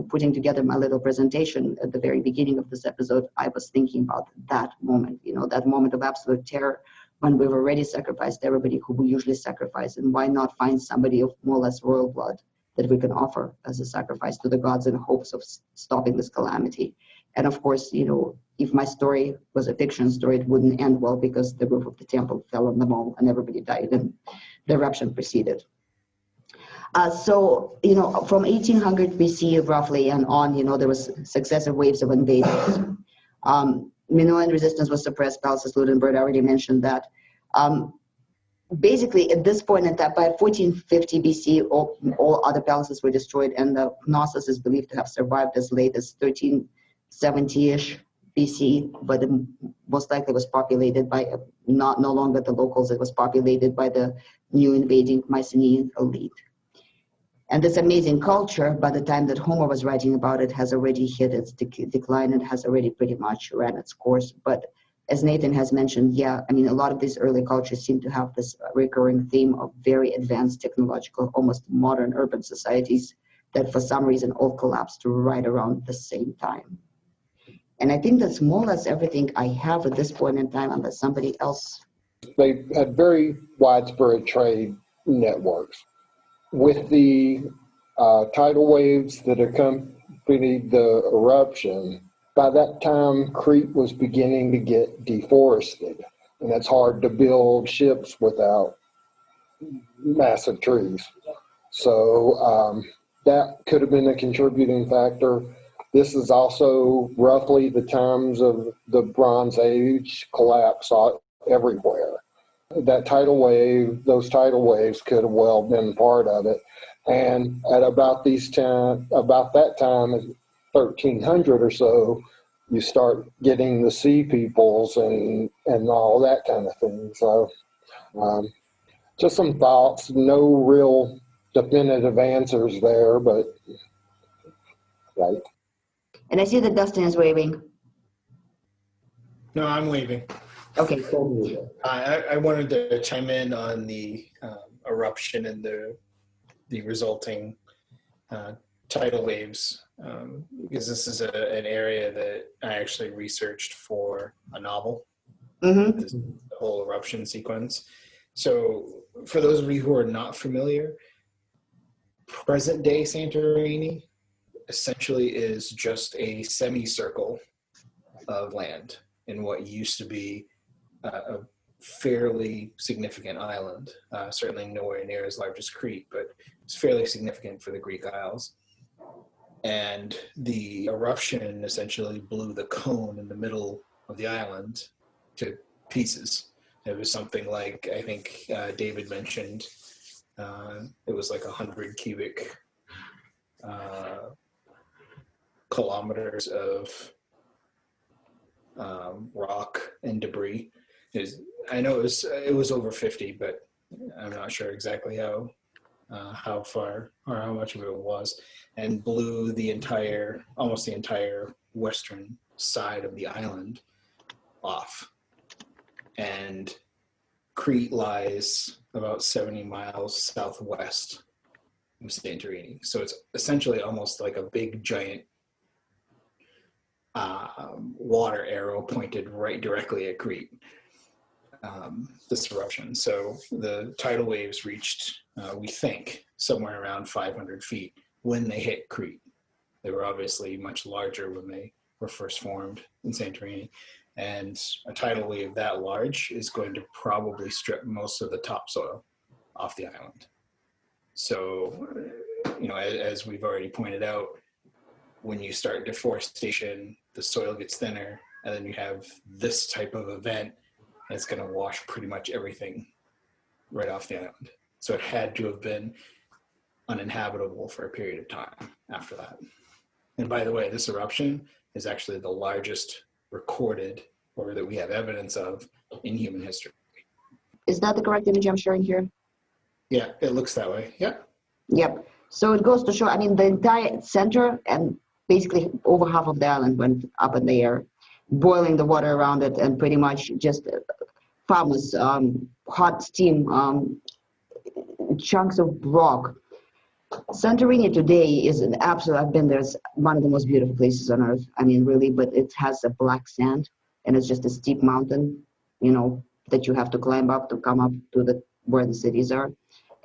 putting together my little presentation at the very beginning of this episode, I was thinking about that moment, that moment of absolute terror when we've already sacrificed everybody who we usually sacrifice. And why not find somebody of more or less royal blood that we can offer as a sacrifice to the gods in hopes of stopping this calamity? And of course, if my story was a fiction story, it wouldn't end well because the roof of the temple fell on them all and everybody died and the eruption proceeded. So, from 1800 BC roughly and on, there was successive waves of invaders. Minoan resistance was suppressed, palaces looted, and Bert already mentioned that. Basically, at this point in time, by 1450 BC, all other palaces were destroyed, and the Knossos is believed to have survived as late as 1370-ish BC, but it most likely was populated by no longer the locals. It was populated by the new invading Mycenaean elite. And this amazing culture, by the time that Homer was writing about it, has already hit its decline and has already pretty much ran its course. But as Nathan has mentioned, a lot of these early cultures seem to have this recurring theme of very advanced technological, almost modern urban societies that for some reason all collapsed right around the same time. And I think that's more or less everything I have at this point in time, unless somebody else. They had very widespread trade networks. With the tidal waves that accompanied the eruption, by that time, Crete was beginning to get deforested. And it's hard to build ships without massive trees. So that could have been a contributing factor. This is also roughly the times of the Bronze Age collapse everywhere. Those tidal waves could have well been part of it. And at about that time, 1300 or so, you start getting the sea peoples and all that kind of thing. So just some thoughts, no real definitive answers there, but right. And I see that Dustin is waving. No, I'm waving. Okay, cool. I wanted to chime in on the eruption and the resulting tidal waves, because this is an area that I actually researched for a novel, this whole eruption sequence. So for those of you who are not familiar, present-day Santorini essentially is just a semicircle of land in what used to be a fairly significant island, certainly nowhere near as large as Crete, but it's fairly significant for the Greek Isles. And the eruption essentially blew the cone in the middle of the island to pieces. It was something like, I think David mentioned, it was like 100 cubic kilometers of rock and debris. I know it was over 50, but I'm not sure exactly how far or how much of it was, and blew almost the entire western side of the island off. And Crete lies about 70 miles southwest of Santorini. So it's essentially almost like a big giant water arrow pointed right directly at Crete, this eruption. So the tidal waves reached, we think, somewhere around 500 feet when they hit Crete. They were obviously much larger when they were first formed in Santorini. And a tidal wave that large is going to probably strip most of the topsoil off the island. So, as we've already pointed out, when you start deforestation, the soil gets thinner, and then you have this type of event, and it's going to wash pretty much everything right off the island. So it had to have been uninhabitable for a period of time after that. And by the way, this eruption is actually the largest recorded, or that we have evidence of, in human history. Is that the correct image I'm showing here? Yeah, it looks that way. Yeah. Yep. So it goes to show, the entire center and basically over half of the island went up in the air, boiling the water around it, and pretty much just famous hot steam chunks of rock. Santorini today is an absolute, I've been there, it's one of the most beautiful places on earth. Really, but it has a black sand, and it's just a steep mountain, that you have to climb up to come up to where the cities are.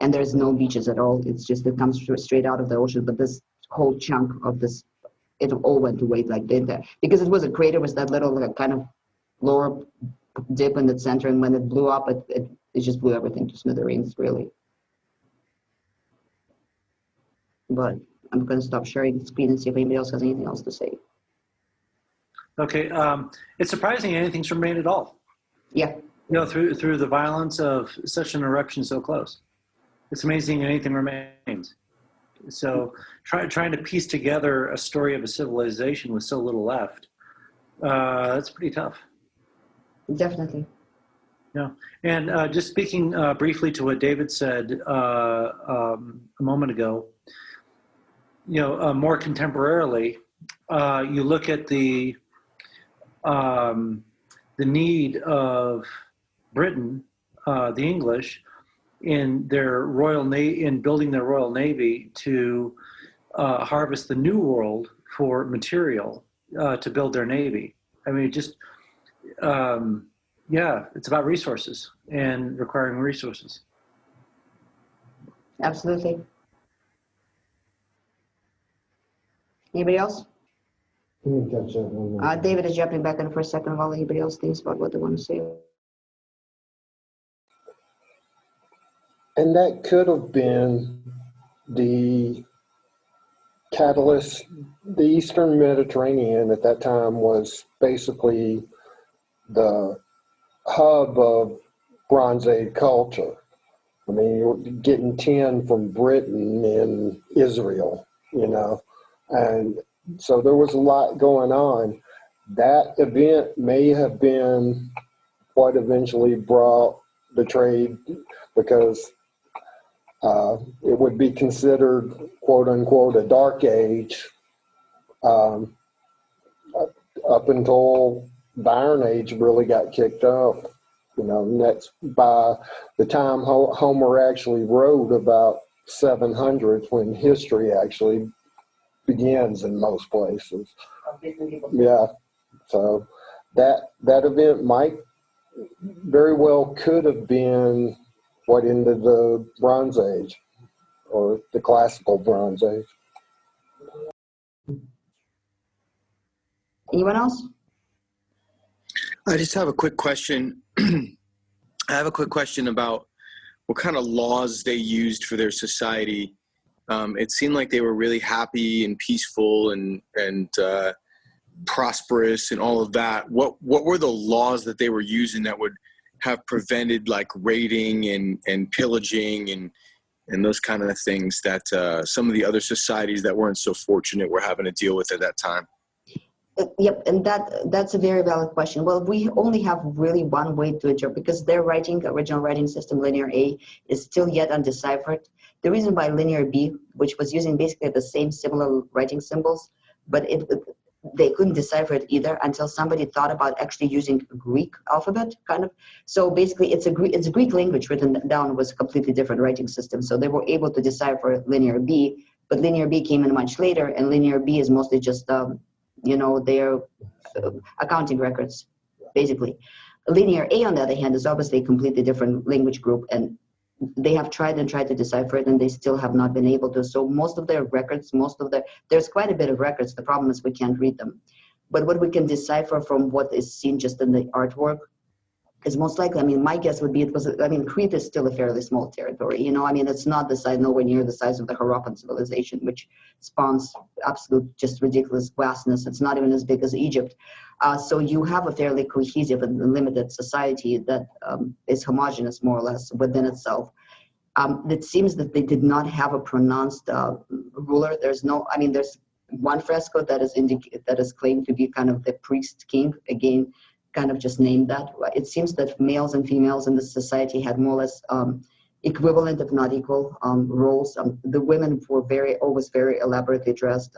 And there's no beaches at all. It's just, it comes straight out of the ocean. But this whole chunk of this, it all went away because it was a crater with that little kind of lower dip in the center. And when it blew up, it just blew everything to smithereens, really. But I'm going to stop sharing the screen and see if anybody else has anything else to say. Okay, it's surprising anything's remained at all. Yeah. Through the violence of such an eruption so close. It's amazing anything remains. So trying to piece together a story of a civilization with so little left, that's pretty tough. Definitely. Yeah, and just speaking briefly to what David said a moment ago, more contemporarily, you look at the need of Britain, the English, in their in building their Royal Navy to harvest the New World for material to build their navy. It's about resources and requiring resources. Absolutely. Anybody else? David is jumping back in for a second while anybody else thinks about what they want to say. And that could have been the catalyst. The Eastern Mediterranean at that time was basically the hub of Bronze Age culture. You're getting tin from Britain and Israel, and so there was a lot going on. That event may have been what eventually brought the trade, because it would be considered, quote unquote, a dark age up until the Iron Age really got kicked off. And that's by the time Homer actually wrote about 700 when history actually begins in most places. Yeah, so that event might very well could have been what ended the Bronze Age, or the classical Bronze Age. Anyone else? I just have a quick question. I have a quick question about what kind of laws they used for their society. It seemed like they were really happy and peaceful and prosperous and all of that. What were the laws that they were using that would have prevented like raiding and pillaging and those kind of things that some of the other societies that weren't so fortunate were having to deal with at that time? Yep, and that's a very valid question. Well, we only have really one way to interpret, because their original writing system, Linear A, is still yet undeciphered. The reason why Linear B, which was using basically the same similar writing symbols, but they couldn't decipher it either until somebody thought about actually using a Greek alphabet, kind of. So basically, it's a Greek language written down with a completely different writing system. So they were able to decipher Linear B, but Linear B came in much later, and Linear B is mostly just their accounting records, basically. Linear A, on the other hand, is obviously a completely different language group, and they have tried to decipher it, and they still have not been able to. So most of their records, there's quite a bit of records. The problem is we can't read them. But what we can decipher from what is seen just in the artwork is most likely, my guess would be Crete is still a fairly small territory. It's not the size, nowhere near the size of the Harappan civilization, which spawns absolute, just ridiculous vastness. It's not even as big as Egypt. So you have a fairly cohesive and limited society that is homogeneous, more or less, within itself. It seems that they did not have a pronounced ruler. There's one fresco that is claimed to be kind of the priest king, again, kind of just named that. It seems that males and females in the society had more or less equivalent, if not equal, roles. The women were always very elaborately dressed.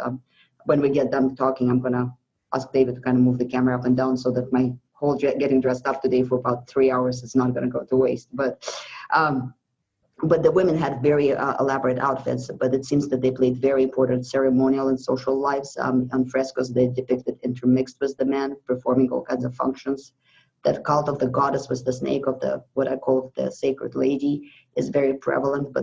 When we get done talking, I'm gonna ask David to kind of move the camera up and down so that my whole getting dressed up today for about 3 hours is not gonna go to waste. But the women had very elaborate outfits, but it seems that they played very important ceremonial and social lives. On frescoes, they depicted intermixed with the men, performing all kinds of functions. That cult of the goddess with the snake, of what I call the sacred lady, is very prevalent.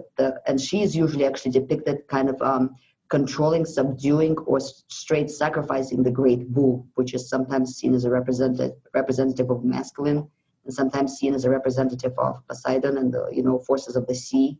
And she is usually actually depicted kind of controlling, subduing, or straight sacrificing the great bull, which is sometimes seen as a representative of masculine, and sometimes seen as a representative of Poseidon and the forces of the sea.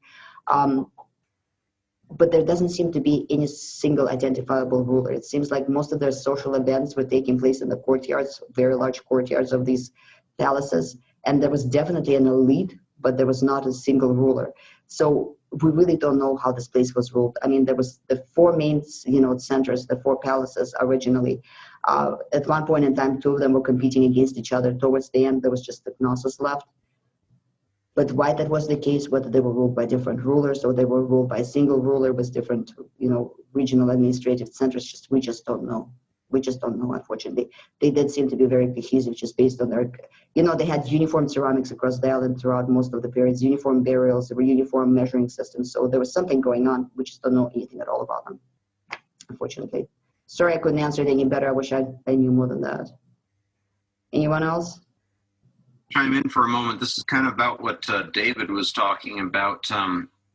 But there doesn't seem to be any single identifiable ruler. It seems like most of their social events were taking place in the courtyards, very large courtyards of these palaces, and there was definitely an elite, but there was not a single ruler. So we really don't know how this place was ruled. There was the four main, centers, the four palaces originally. At one point in time, two of them were competing against each other. Towards the end, there was just the Knossos left. But why that was the case, whether they were ruled by different rulers or they were ruled by a single ruler with different, regional administrative centers, we just don't know. We just don't know, unfortunately. They did seem to be very cohesive, just based on their, they had uniform ceramics across the island throughout most of the periods, uniform burials, there were uniform measuring systems. So there was something going on. We just don't know anything at all about them, unfortunately. Sorry I couldn't answer it any better. I wish I knew more than that. Anyone else? Chime in for a moment. This is kind of about what David was talking about.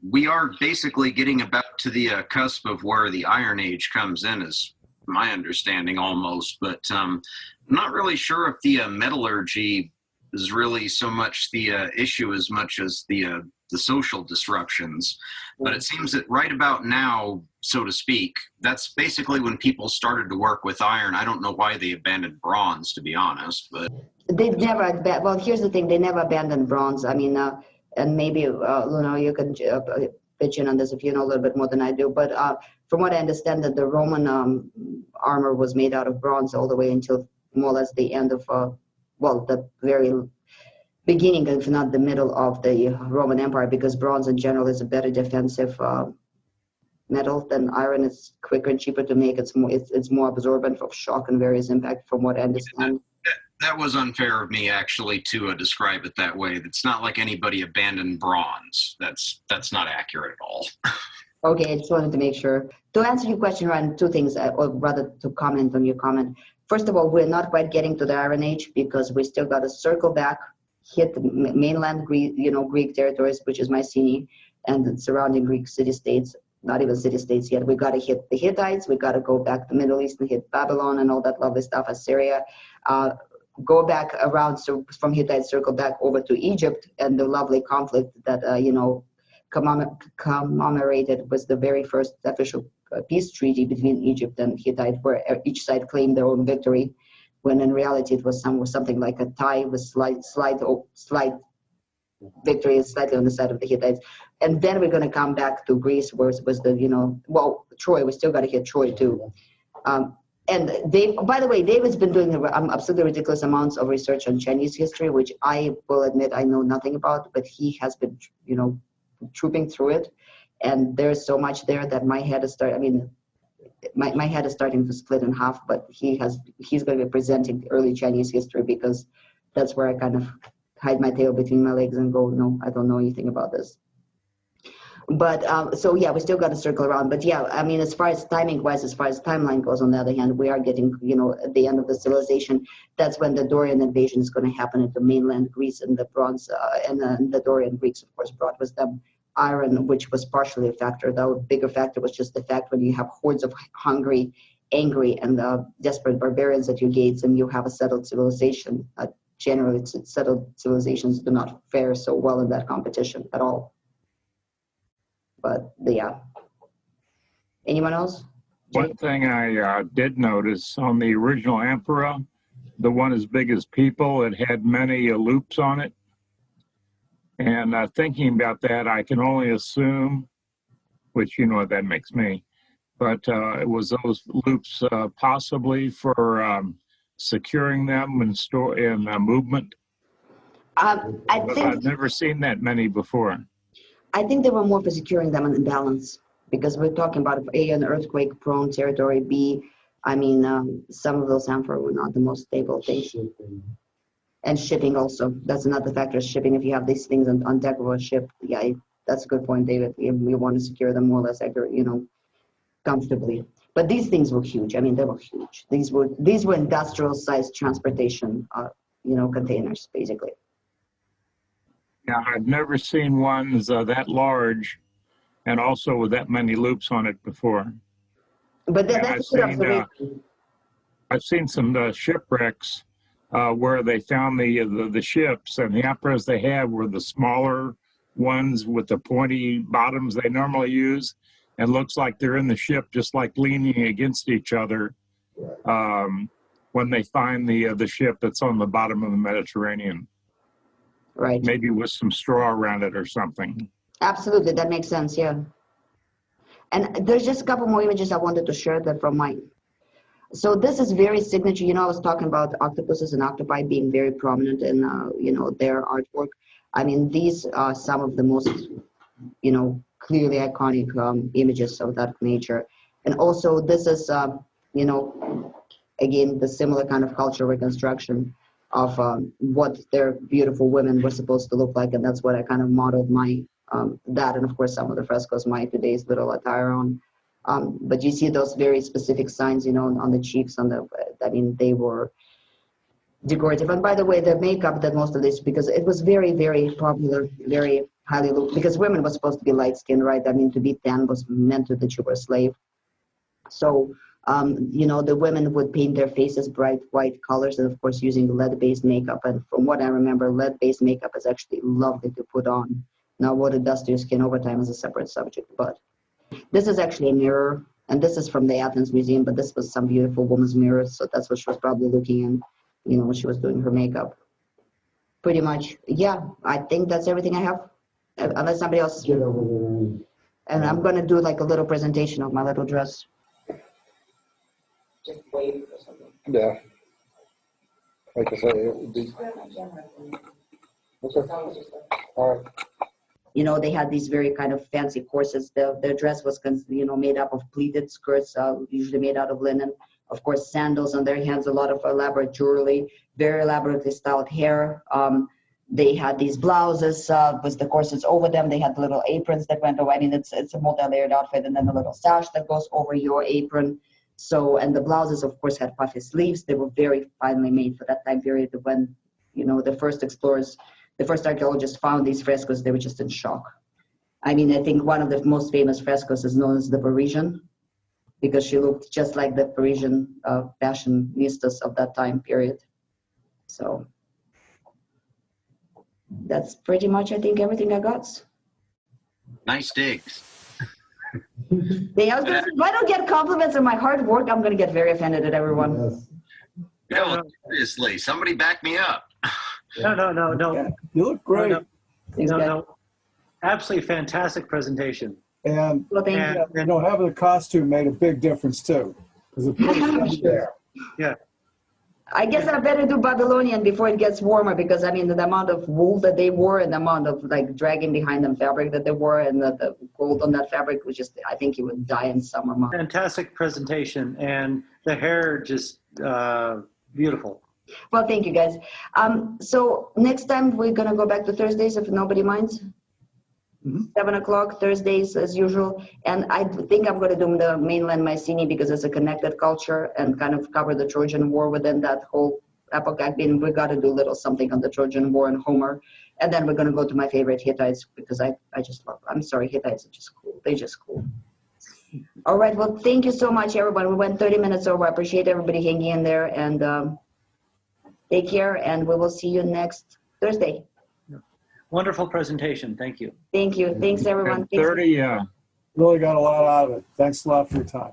We are basically getting about to the cusp of where the Iron Age comes in, is my understanding almost, but I'm not really sure if the metallurgy is really so much the issue as much as the social disruptions. But it seems that right about now, so to speak, that's basically when people started to work with iron. I don't know why they abandoned bronze, to be honest, but They've never, well, here's the thing, they never abandoned bronze. And maybe, Luna, you can pitch in on this if you know a little bit more than I do, but from what I understand, that the Roman armor was made out of bronze all the way until more or less the end of, the very beginning, if not the middle of the Roman Empire, because bronze in general is a better defensive metal than iron. It's quicker and cheaper to make. It's more absorbent of shock and various impact, from what I understand. That was unfair of me, actually, to describe it that way. It's not like anybody abandoned bronze. That's not accurate at all. Okay, I just wanted to make sure. To answer your question, Ryan, two things, or rather to comment on your comment. First of all, we're not quite getting to the Iron Age because we still got to circle back, hit the mainland Greek territories, which is Mycenae, and the surrounding Greek city-states. Not even city-states yet. We got to hit the Hittites. We got to go back to the Middle East and hit Babylon and all that lovely stuff, Assyria. Go back around, so from Hittites, circle back over to Egypt and the lovely conflict that commemorated was the very first official peace treaty between Egypt and Hittite, where each side claimed their own victory, when in reality it was something like a tie with slight victory, slightly on the side of the Hittites. And then we're going to come back to Greece, where it was the, Troy. We still got to hit Troy too. And by the way, David's been doing absolutely ridiculous amounts of research on Chinese history, which I will admit I know nothing about, but he has been, trooping through it. And there's so much there that my head is my head is starting to split in half, but he's going to be presenting early Chinese history, because that's where I kind of hide my tail between my legs and go, no, I don't know anything about this. But so yeah, we still got to circle around. But yeah, I mean, as far as timing wise, as far as timeline goes, on the other hand, we are getting, at the end of the civilization. That's when the Dorian invasion is going to happen into mainland Greece, and the Bronze, and the Dorian Greeks, of course, brought with them iron, which was partially a factor. The bigger factor was just the fact when you have hordes of hungry, angry, and desperate barbarians at your gates, and you have a settled civilization. Generally, settled civilizations do not fare so well in that competition at all. But yeah. Anyone else? One thing I did notice on the original Emperor, the one as big as people, it had many loops on it. And thinking about that, I can only assume, which you know what that makes me, but it was those loops possibly for securing them and movement. I've never seen that many before. I think they were more for securing them in balance, because we're talking about A, an earthquake-prone territory, B, I mean, some of those amphora were not the most stable things. And shipping also, that's another factor, shipping. If you have these things on deck of a ship, yeah, that's a good point, David. You want to secure them more or less, comfortably. But these things were huge. I mean, they were huge. These were industrial-sized transportation, containers, basically. Yeah, I've never seen ones that large and also with that many loops on it before. But that's a good observation. I've seen some shipwrecks where they found the ships, and the emperors they had were the smaller ones with the pointy bottoms they normally use, and looks like they're in the ship just like leaning against each other when they find the ship that's on the bottom of the Mediterranean. Right. Maybe with some straw around it or something. Absolutely, that makes sense, yeah. And there's just a couple more images I wanted to share that from mine. So this is very signature. I was talking about octopuses and octopi being very prominent in, their artwork. I mean, these are some of the most, clearly iconic images of that nature. And also this is, again, the similar kind of cultural reconstruction of what their beautiful women were supposed to look like, and that's what I kind of modeled my that, and of course some of the frescoes my today's little attire on. But you see those very specific signs, on the cheeks, they were decorative. And by the way, the makeup that most of this, because it was very, very popular, very highly looked, because women were supposed to be light skinned, right? I mean, to be tan was meant that you were a slave. So the women would paint their faces bright white colors, and of course using lead-based makeup. And from what I remember, lead-based makeup is actually lovely to put on. Now, what it does to your skin over time is a separate subject. But this is actually a mirror, and this is from the Athens Museum, but this was some beautiful woman's mirror, so that's what she was probably looking in, when she was doing her makeup. Pretty much, yeah, I think that's everything I have, unless somebody else. And I'm going to do like a little presentation of my little dress. Just wait for something. Yeah. Like I say, it would be. Okay. All right. They had these very kind of fancy corsets. Their dress was, made up of pleated skirts, usually made out of linen. Of course, sandals on their hands, a lot of elaborate jewelry, very elaborately styled hair. They had these blouses with the corsets over them. They had little aprons that went over. I mean, it's a multi-layered outfit, and then a little sash that goes over your apron. So, and the blouses, of course, had puffy sleeves. They were very finely made for that time period when, the first explorers, the first archaeologists found these frescoes. They were just in shock. I mean, I think one of the most famous frescoes is known as the Parisian, because she looked just like the Parisian fashionistas of that time period. So that's pretty much, I think, everything I got. Nice digs. If I don't get compliments on my hard work, I'm going to get very offended at everyone. No, seriously, somebody back me up. No. Yeah, you look great. No. Absolutely fantastic presentation. And, Well, thank you. having a costume made a big difference too. Because it put us there. Yeah. I guess I better do Babylonian before it gets warmer, because I mean the amount of wool that they wore and the amount of like dragging behind them fabric that they wore, and the gold on that fabric was just, I think you would die in summer months. Fantastic presentation, and the hair just beautiful. Well, thank you guys. So next time we're gonna go back to Thursdays if nobody minds. 7 o'clock Thursdays as usual. And I think I'm going to do the mainland Mycenae because it's a connected culture and kind of cover the Trojan War within that whole epoch. We got to do a little something on the Trojan War and Homer. And then we're going to go to my favorite Hittites because I just love, I'm sorry, Hittites are just cool. They're just cool. All right. Well, thank you so much, everybody. We went 30 minutes over. I appreciate everybody hanging in there, and take care. And we will see you next Thursday. Wonderful presentation. Thank you. Thank you. Thanks, everyone. Thanks. 30, Really got a lot out of it. Thanks a lot for your time.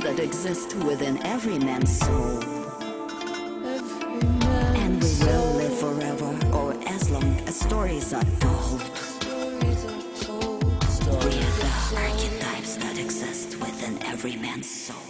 That exist within every man's soul. And we will live forever, or as long as stories are told. We are the archetypes that exist within every man's soul.